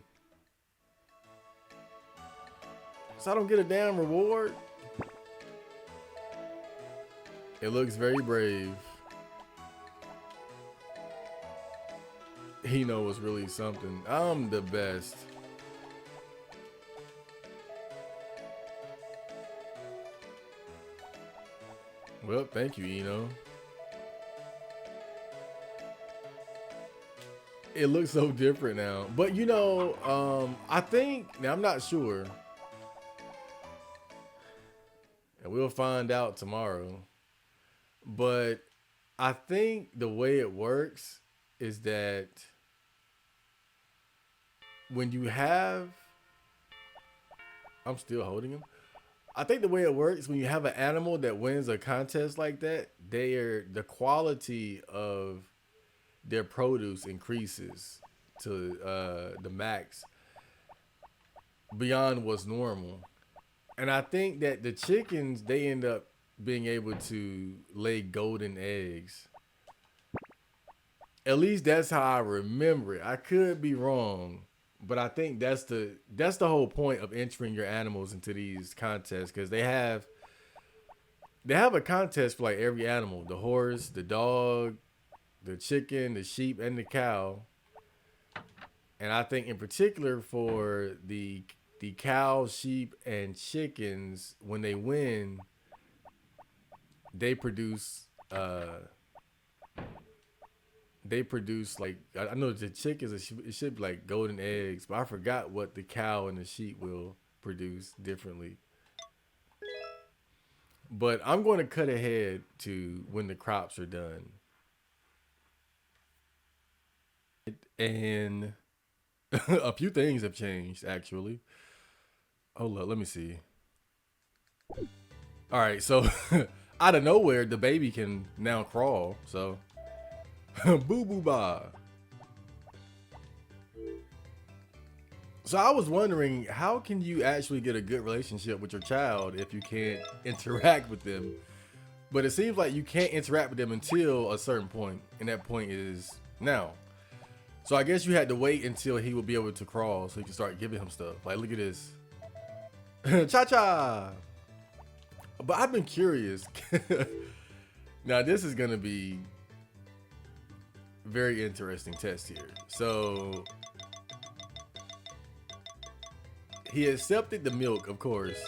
So I don't get a damn reward? It looks very brave. He knows really something. I'm the best. Well, thank you, Eno. It looks so different now. But you know, I think, now I'm not sure. And we'll find out tomorrow. But I think the way it works is that when you have, I'm still holding him. I think the way it works when you have an animal that wins a contest like that, the quality of their produce increases to the max beyond what's normal. And I think that the chickens, they end up being able to lay golden eggs. At least that's how I remember it. I could be wrong, but I think that's the whole point of entering your animals into these contests, because they have a contest for like every animal: the horse, the dog, the chicken, the sheep, and the cow. And I think in particular for the cows, sheep, and chickens, when they win, they produce like, I know the chickens, it should be like golden eggs, but I forgot what the cow and the sheep will produce differently. But I'm going to cut ahead to when the crops are done. And a few things have changed, actually. Hold up, let me see. All right, so out of nowhere, the baby can now crawl. So, boo boo ba. So I was wondering, how can you actually get a good relationship with your child if you can't interact with them? But it seems like you can't interact with them until a certain point, and that point is now. So I guess you had to wait until he would be able to crawl so you can start giving him stuff. Like, look at this. Cha-cha! But I've been curious. Now, this is going to be very interesting test here. So, he accepted the milk, of course.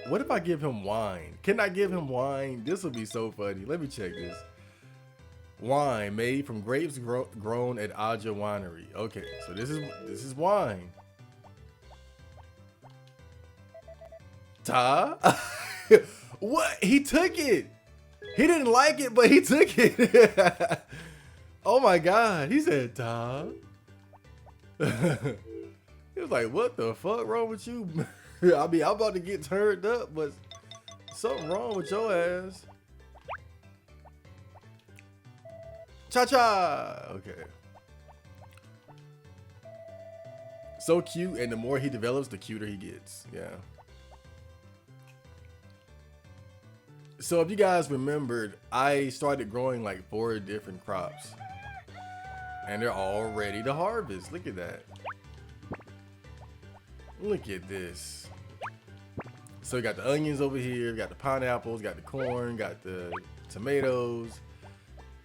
What if I give him wine? Can I give him wine? This will be so funny. Let me check this. Wine made from grapes grown at Aja Winery. Okay, so this is wine. Ta? What? He took it. He didn't like it, but he took it. Oh my God. He said ta. He was like, what the fuck wrong with you? I mean, I'm about to get turned up, but something wrong with your ass. Cha-cha. Okay. So cute, and the more he develops, the cuter he gets. Yeah. So if you guys remembered, I started growing like 4 different crops. And they're all ready to harvest. Look at that. Look at this. So we got the onions over here, we got the pineapples, got the corn, got the tomatoes.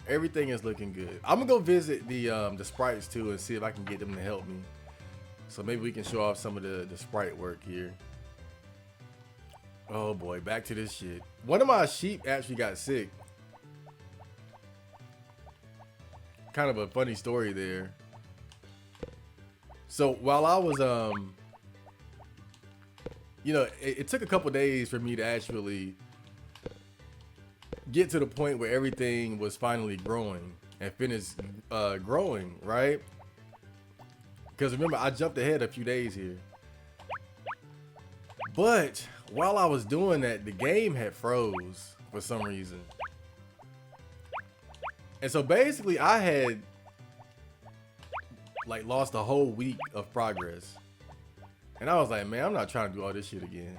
Everything is looking good. I'm gonna go visit the sprites too and see if I can get them to help me. So maybe we can show off some of the sprite work here. Oh boy, back to this shit. One of my sheep actually got sick. Kind of a funny story there. So while I was you know, it took a couple days for me to actually get to the point where everything was finally growing and finished growing, right? Because remember, I jumped ahead a few days here. But while I was doing that, the game had froze for some reason. And so basically I had like lost a whole week of progress. And I was like, man, I'm not trying to do all this shit again.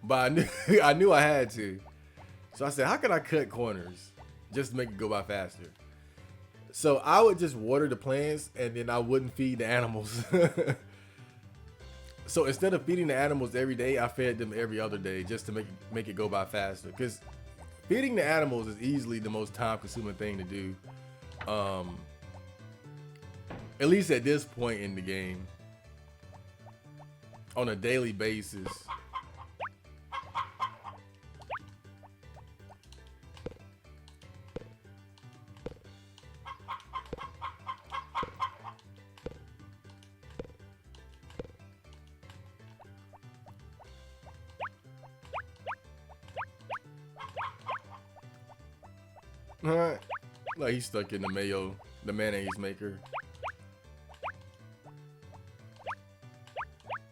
But I knew I had to. So I said, how can I cut corners just to make it go by faster? So I would just water the plants and then I wouldn't feed the animals. So instead of feeding the animals every day, I fed them every other day just to make it go by faster. Because feeding the animals is easily the most time-consuming thing to do. At least at this point in the game. On a daily basis. Alright. Like he's stuck in the mayo, the mayonnaise maker.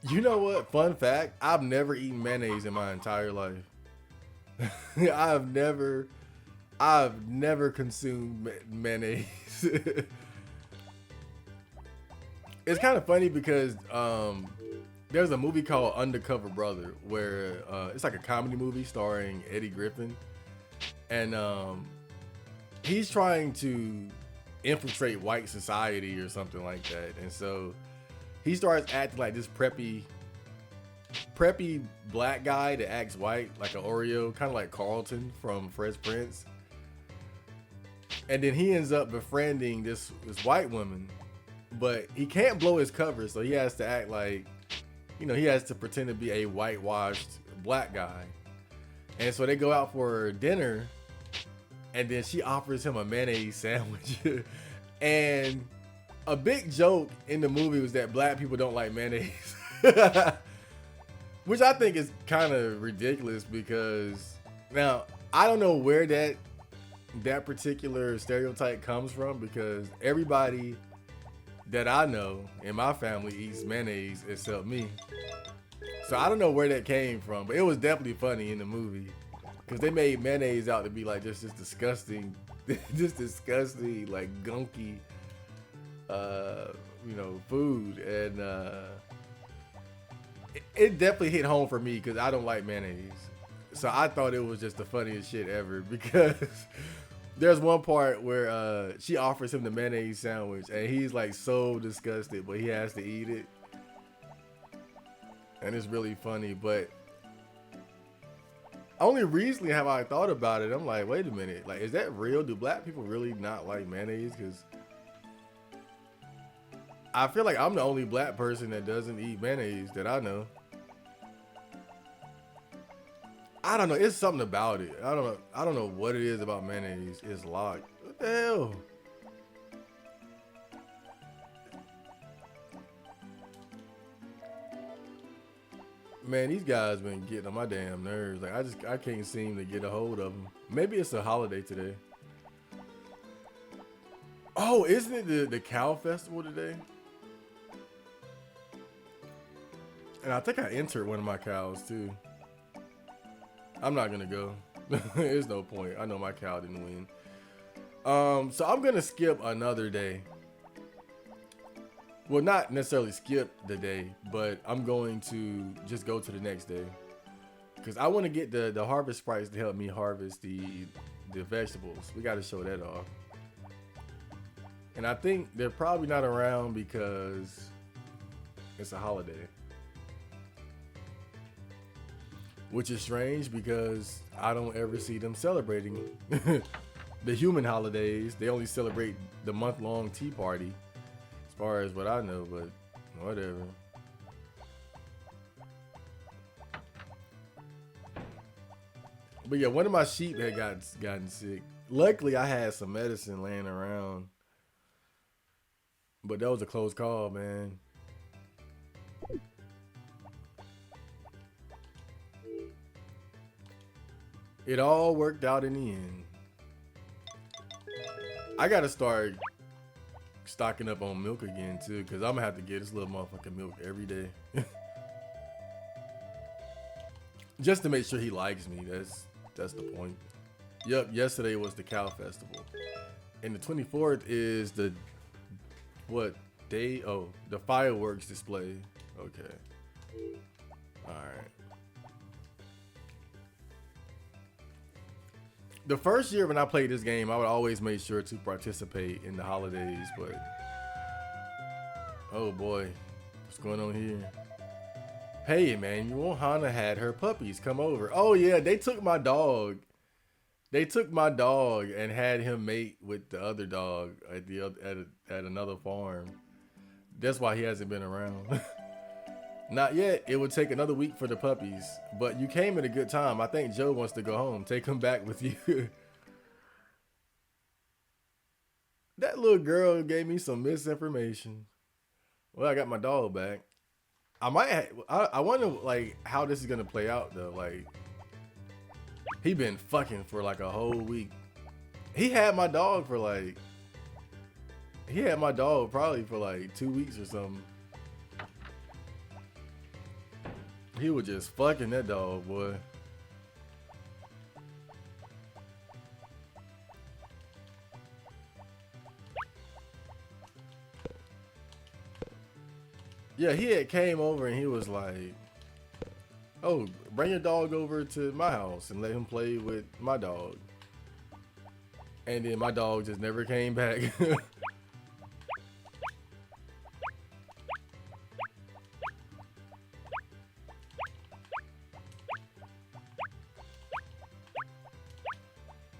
You know what? Fun fact, I've never eaten mayonnaise in my entire life. I've never consumed mayonnaise. It's kind of funny because there's a movie called Undercover Brother where it's like a comedy movie starring Eddie Griffin. And he's trying to infiltrate white society or something like that. And so he starts acting like this preppy black guy that acts white, like an Oreo, kind of like Carlton from Fresh Prince. And then he ends up befriending this white woman, but he can't blow his cover, so he has to act like, you know, he has to pretend to be a whitewashed black guy. And so they go out for dinner, and then she offers him a mayonnaise sandwich. And a big joke in the movie was that black people don't like mayonnaise. Which I think is kind of ridiculous because now I don't know where that particular stereotype comes from, because everybody that I know in my family eats mayonnaise except me. So I don't know where that came from, but it was definitely funny in the movie because they made mayonnaise out to be like just this disgusting, just disgusting, like gunky, you know, food. And it definitely hit home for me because I don't like mayonnaise. So I thought it was just the funniest shit ever because there's one part where she offers him the mayonnaise sandwich and he's like so disgusted, but he has to eat it. And it's really funny, but only recently have I thought about it. I'm like, wait a minute, like, is that real? Do black people really not like mayonnaise? Because I feel like I'm the only black person that doesn't eat mayonnaise that I know. I don't know. It's something about it. I don't know what it is about mayonnaise. It's locked. What the hell? Man, these guys been getting on my damn nerves. Like I can't seem to get a hold of them. Maybe it's a holiday today. Oh, isn't it the cow festival today? And I think I entered one of my cows too. I'm not gonna go. There's no point. I know my cow didn't win. So I'm gonna skip another day. Well, not necessarily skip the day, but I'm going to just go to the next day because I want to get the harvest sprites to help me harvest the vegetables. We got to show that off. And I think they're probably not around because it's a holiday. Which is strange because I don't ever see them celebrating the human holidays. They only celebrate the month-long tea party, as far as what I know. But Whatever. But yeah, one of my sheep had gotten sick. Luckily, I had some medicine laying around, but that was a close call, man. It all worked out in the end. I gotta start stocking up on milk again too, cause I'm gonna have to get this little motherfucking milk every day, just to make sure he likes me. That's the point. Yep. Yesterday was the cow festival, and the 24th is the what day? Oh, the fireworks display. Okay. All right. The first year when I played this game, I would always make sure to participate in the holidays, but oh boy, what's going on here? Hey man, you want Hana had her puppies come over. Oh yeah, they took my dog. They took my dog and had him mate with the other dog at the at another farm. That's why he hasn't been around. Not yet. It would take another week for the puppies, but you came at a good time. I think Joe wants to go home. Take him back with you. That little girl gave me some misinformation. Well, I got my dog back. I might. I wonder like how this is gonna play out though. Like he been fucking for like a whole week. He had my dog for like. He had my dog probably for like 2 weeks or something. He was just fucking that dog, boy. Yeah, he had came over and he was like, "Oh, bring your dog over to my house and let him play with my dog." And then my dog just never came back.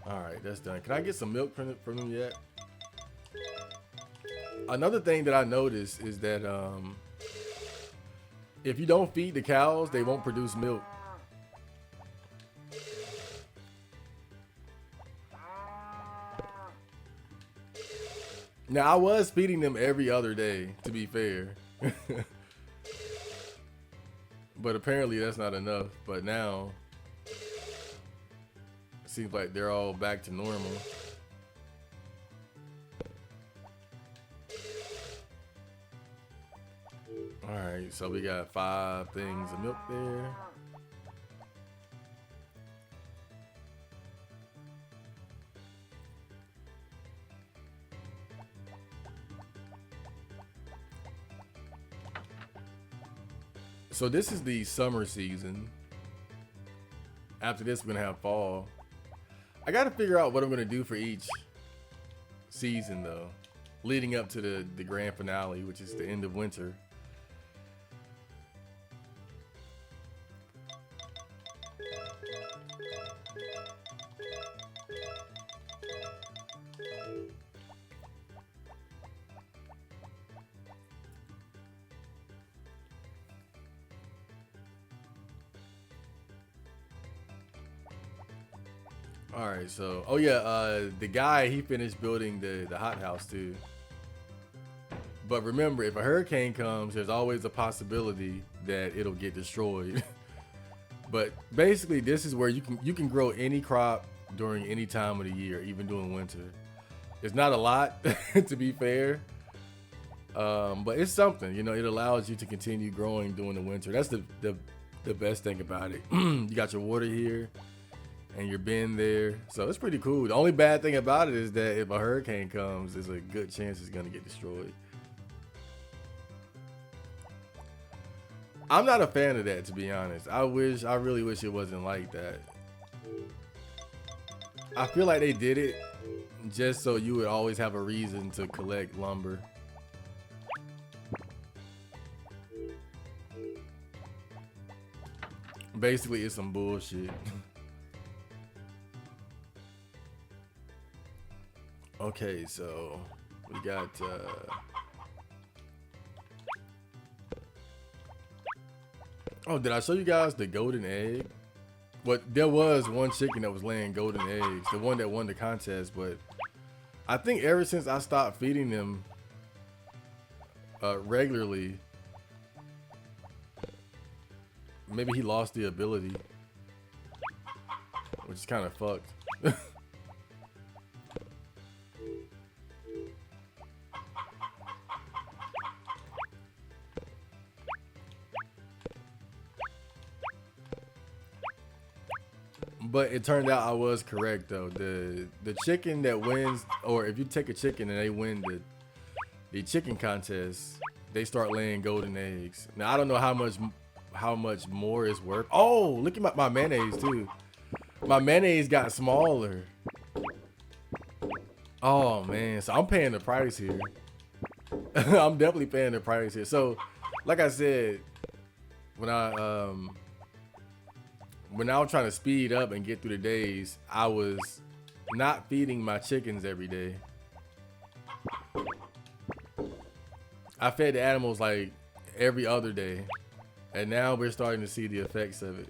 All right, that's done. Can I get some milk from him yet? Another thing that I noticed is that if you don't feed the cows, they won't produce milk. Now I was feeding them every other day, to be fair. But apparently that's not enough. But now it seems like they're all back to normal. Alright, so we got 5 things of milk there. So this is the summer season. After this, we're gonna have fall. I gotta figure out what I'm gonna do for each season though, leading up to the grand finale, which is the end of winter. All right, so oh yeah, the guy he finished building the hothouse too. But remember, if a hurricane comes, there's always a possibility that it'll get destroyed. But basically, this is where you can grow any crop during any time of the year, even during winter. It's not a lot, to be fair, but it's something. You know, it allows you to continue growing during the winter. That's the best thing about it. You got your water here and your bin there, so it's pretty cool. The only bad thing about it is that if a hurricane comes, there's a good chance it's gonna get destroyed. I'm not a fan of that, to be honest. I really wish it wasn't like that. I feel like they did it just so you would always have a reason to collect lumber. Basically, it's some bullshit. Okay, so we got Oh, did I show you guys the golden egg? But there was one chicken that was laying golden eggs, the one that won the contest. But I think ever since I stopped feeding them regularly, maybe he lost the ability, which is kind of fucked. But it turned out I was correct though. The chicken that wins, or if you take a chicken and they win the chicken contest, they start laying golden eggs. Now I don't know how much more is worth. Oh, look at my mayonnaise too. My mayonnaise got smaller. Oh man, so I'm paying the price here. I'm definitely paying the price here. So, like I said, when I was trying to speed up and get through the days, I was not feeding my chickens every day. I fed the animals like every other day, and now we're starting to see the effects of it.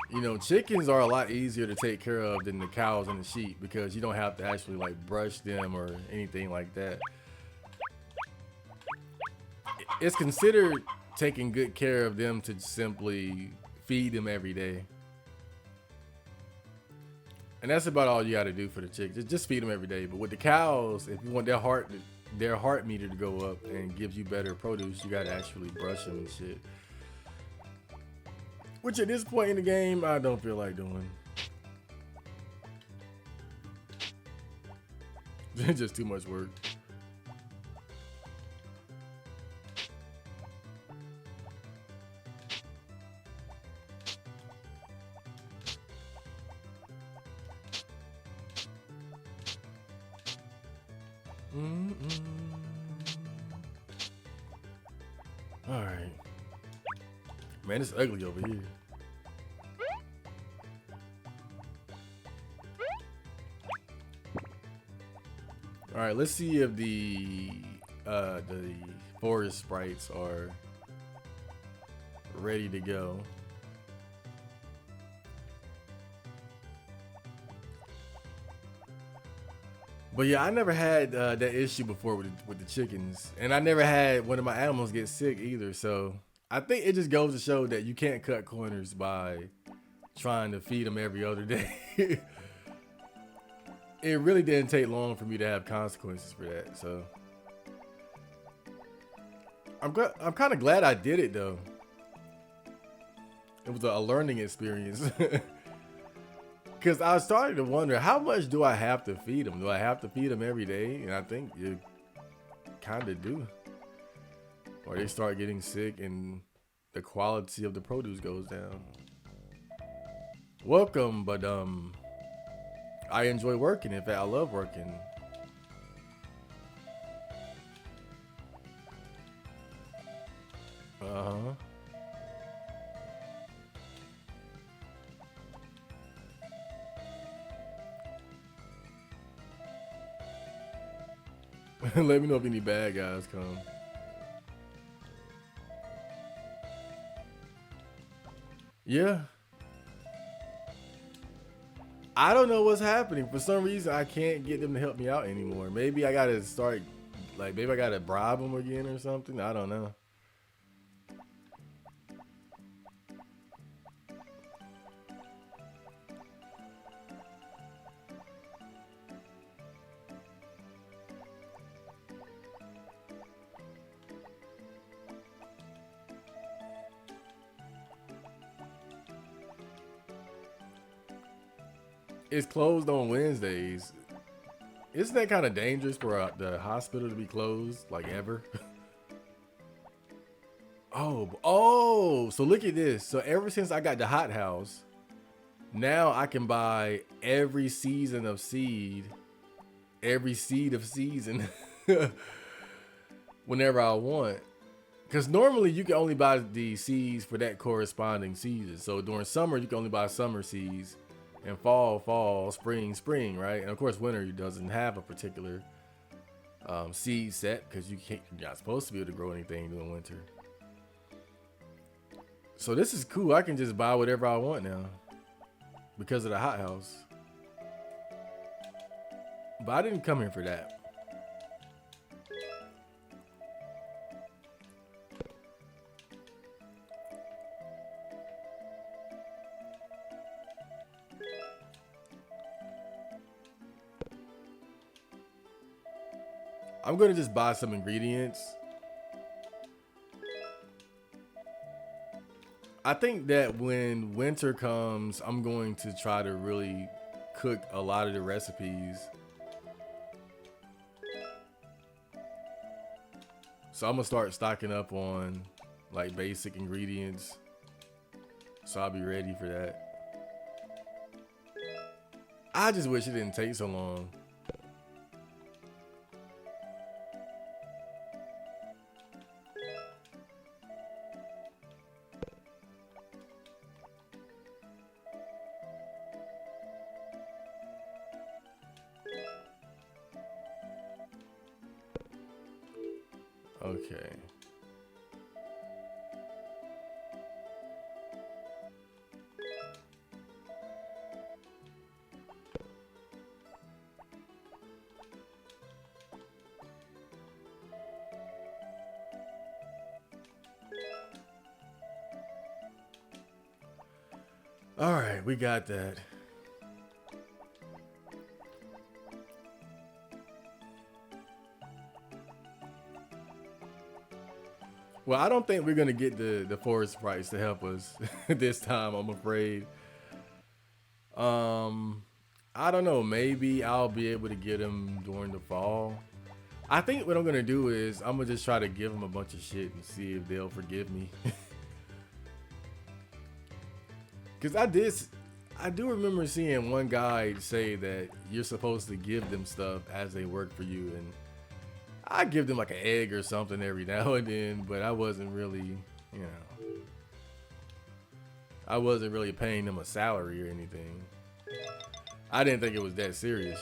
You know, chickens are a lot easier to take care of than the cows and the sheep because you don't have to actually like brush them or anything like that. It's considered taking good care of them to simply feed them every day. And that's about all you got to do for the chickens. Just feed them every day. But with the cows, if you want their heart meter to go up and gives you better produce, you got to actually brush them and shit. Which at this point in the game, I don't feel like doing. Just too much work. All right. Man, it's ugly over here. All right, let's see if the forest sprites are ready to go. But yeah, I never had that issue before with the chickens, and I never had one of my animals get sick either. So I think it just goes to show that you can't cut corners by trying to feed them every other day. It really didn't take long for me to have consequences for that. So I'm kind of glad I did it though. It was a learning experience. Because I started to wonder, how much do I have to feed them? Do I have to feed them every day? And I think you kind of do. Or they start getting sick and the quality of the produce goes down. Welcome, but I enjoy working. In fact, I love working. Uh-huh. Let me know if any bad guys come. Yeah. I don't know what's happening. For some reason, I can't get them to help me out anymore. Maybe I gotta start, like, maybe I gotta bribe them again or something. I don't know. It's closed on Wednesdays. Isn't that kind of dangerous for the hospital to be closed, like ever? Oh, so look at this. So ever since I got the hot house, now I can buy every season of seed, every seed of season whenever I want. Because normally you can only buy the seeds for that corresponding season. So during summer, you can only buy summer seeds. and fall, spring, right? And of course, winter doesn't have a particular seed set because you're not supposed to be able to grow anything during winter. So this is cool. I can just buy whatever I want now because of the hothouse. But I didn't come here for that. I'm going to just buy some ingredients. I think that when winter comes, I'm going to try to really cook a lot of the recipes. So I'm going to start stocking up on like basic ingredients. So I'll be ready for that. I just wish it didn't take so long. Okay. All right, we got that. Well, I don't think we're gonna get the forest sprites to help us this time, I'm afraid. I don't know. Maybe I'll be able to get them during the fall. I think what I'm gonna do is I'm gonna just try to give them a bunch of shit and see if they'll forgive me. Cause I do remember seeing one guy say that you're supposed to give them stuff as they work for you, and I give them like an egg or something every now and then, but I wasn't really, I wasn't really paying them a salary or anything. I didn't think it was that serious,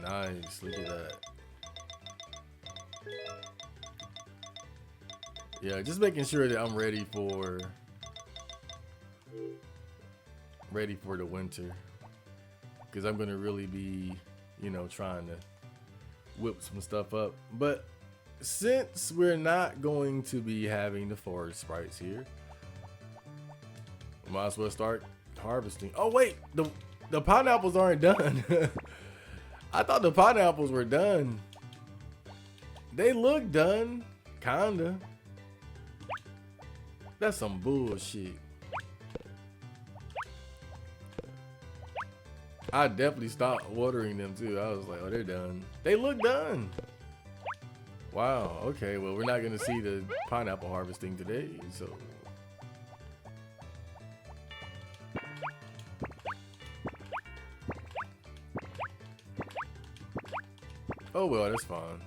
Nice, look at that. Yeah, just making sure that I'm ready for the winter, because I'm gonna really be, trying to whip some stuff up. But since we're not going to be having the forest sprites here, might as well start harvesting. Oh wait, the pineapples aren't done. I thought the pineapples were done. They look done, kinda. That's some bullshit. I definitely stopped watering them too. I was like, oh, they're done. They look done. Wow, okay, well, we're not gonna see the pineapple harvesting today, so. Oh well, that's fine.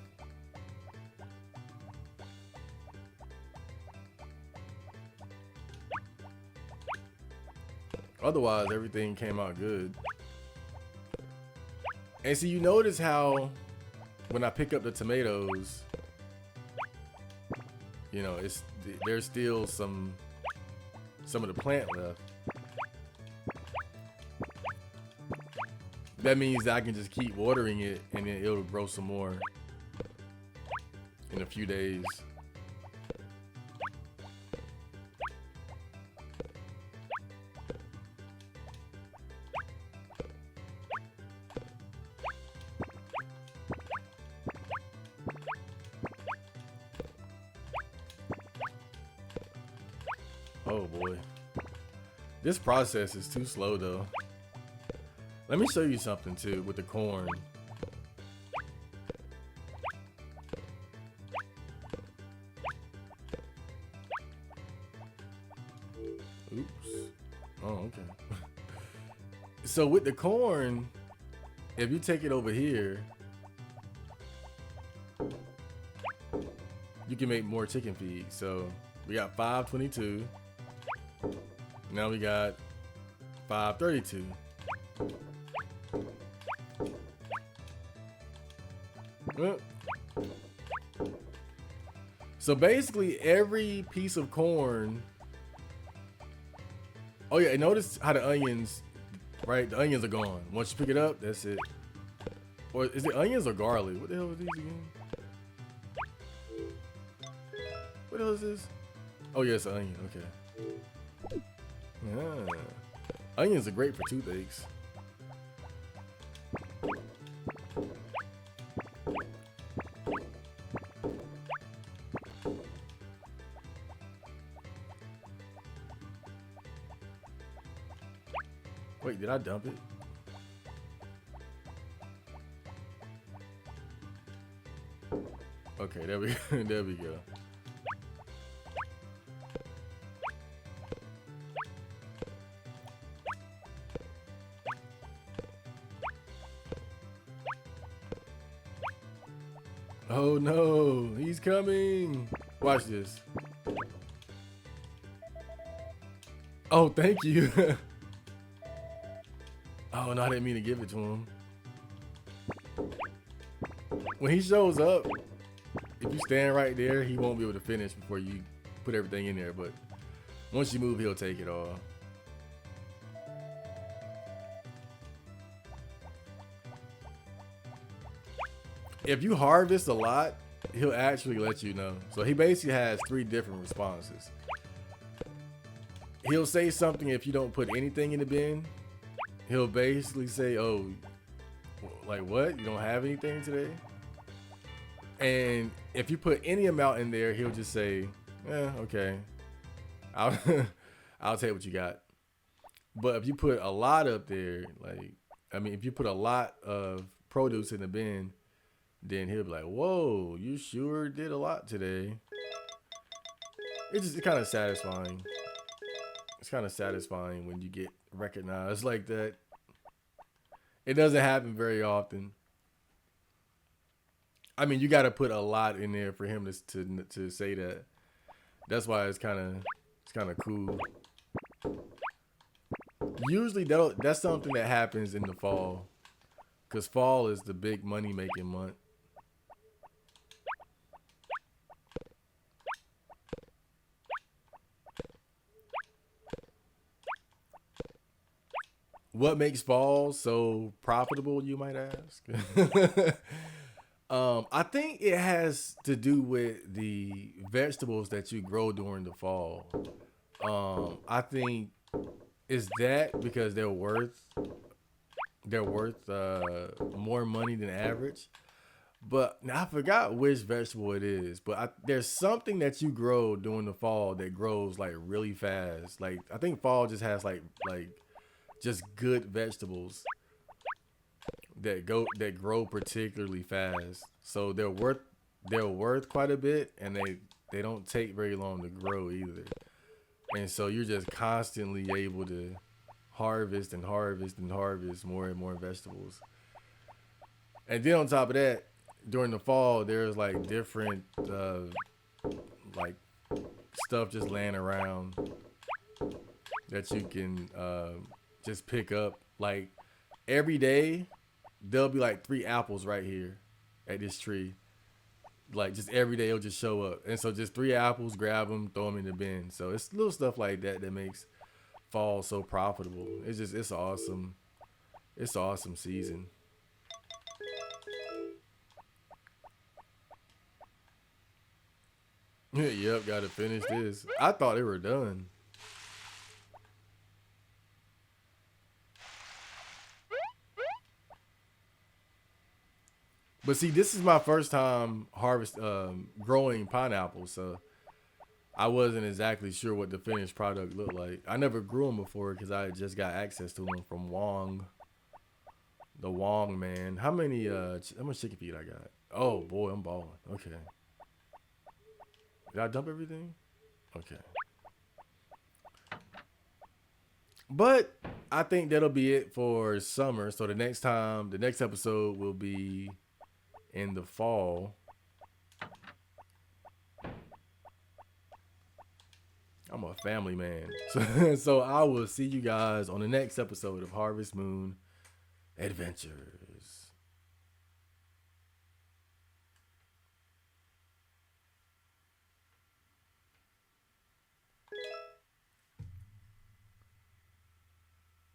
Otherwise, everything came out good. And so you notice how when I pick up the tomatoes, there's still some of the plant left. That means that I can just keep watering it and then it'll grow some more in a few days. Oh boy. This process is too slow though. Let me show you something too with the corn. Oops. Oh, okay. So with the corn, if you take it over here, you can make more chicken feed. So we got 522. Now we got 532. So basically every piece of corn. Oh yeah, and notice how the onions, right? The onions are gone. Once you pick it up, that's it. Or is it onions or garlic? What the hell is these again? What the hell is this? Oh yeah, it's onion, okay. Yeah. Onions are great for toothaches. Wait, did I dump it? Okay, there we there we go. Oh no, he's coming. Watch this. Oh, thank you. Oh no, I didn't mean to give it to him. When he shows up, if you stand right there, he won't be able to finish before you put everything in there. But once you move, he'll take it all. If you harvest a lot, he'll actually let you know. So he basically has 3 different responses. He'll say something if you don't put anything in the bin. He'll basically say, oh, like what? You don't have anything today? And if you put any amount in there, he'll just say, okay. I'll I'll take what you got. But if you put a lot up there, if you put a lot of produce in the bin, then he'll be like, whoa, you sure did a lot today. It's kind of satisfying. It's kind of satisfying when you get recognized like that. It doesn't happen very often. I mean, you got to put a lot in there for him to say that. That's why it's kind of cool. Usually that's something that happens in the fall, because fall is the big money making month. What makes fall so profitable, you might ask? I think it has to do with the vegetables that you grow during the fall. I think it's that because they're worth more money than average. But now I forgot which vegetable it is. But there's something that you grow during the fall that grows like really fast. Like I think fall just has like just good vegetables that grow particularly fast. So they're worth quite a bit, and they don't take very long to grow either. And so you're just constantly able to harvest and harvest and harvest more and more vegetables. And then on top of that, during the fall, there's like different like stuff just laying around that you can just pick up. Like every day, there'll be like 3 apples right here at this tree. Like just every day, it'll just show up, and so just 3 apples, grab them, throw them in the bin. So it's little stuff like that that makes fall so profitable. It's awesome. It's an awesome season. Yep, gotta finish this. I thought they were done. But see, this is my first time growing pineapples, so I wasn't exactly sure what the finished product looked like. I never grew them before because I just got access to them from Wong, the Wong man. How much chicken feed I got? Oh boy, I'm balling. Okay. Did I dump everything? Okay. But I think that'll be it for summer. So the next episode will be in the fall. I'm a family man. So I will see you guys on the next episode of Harvest Moon Adventures.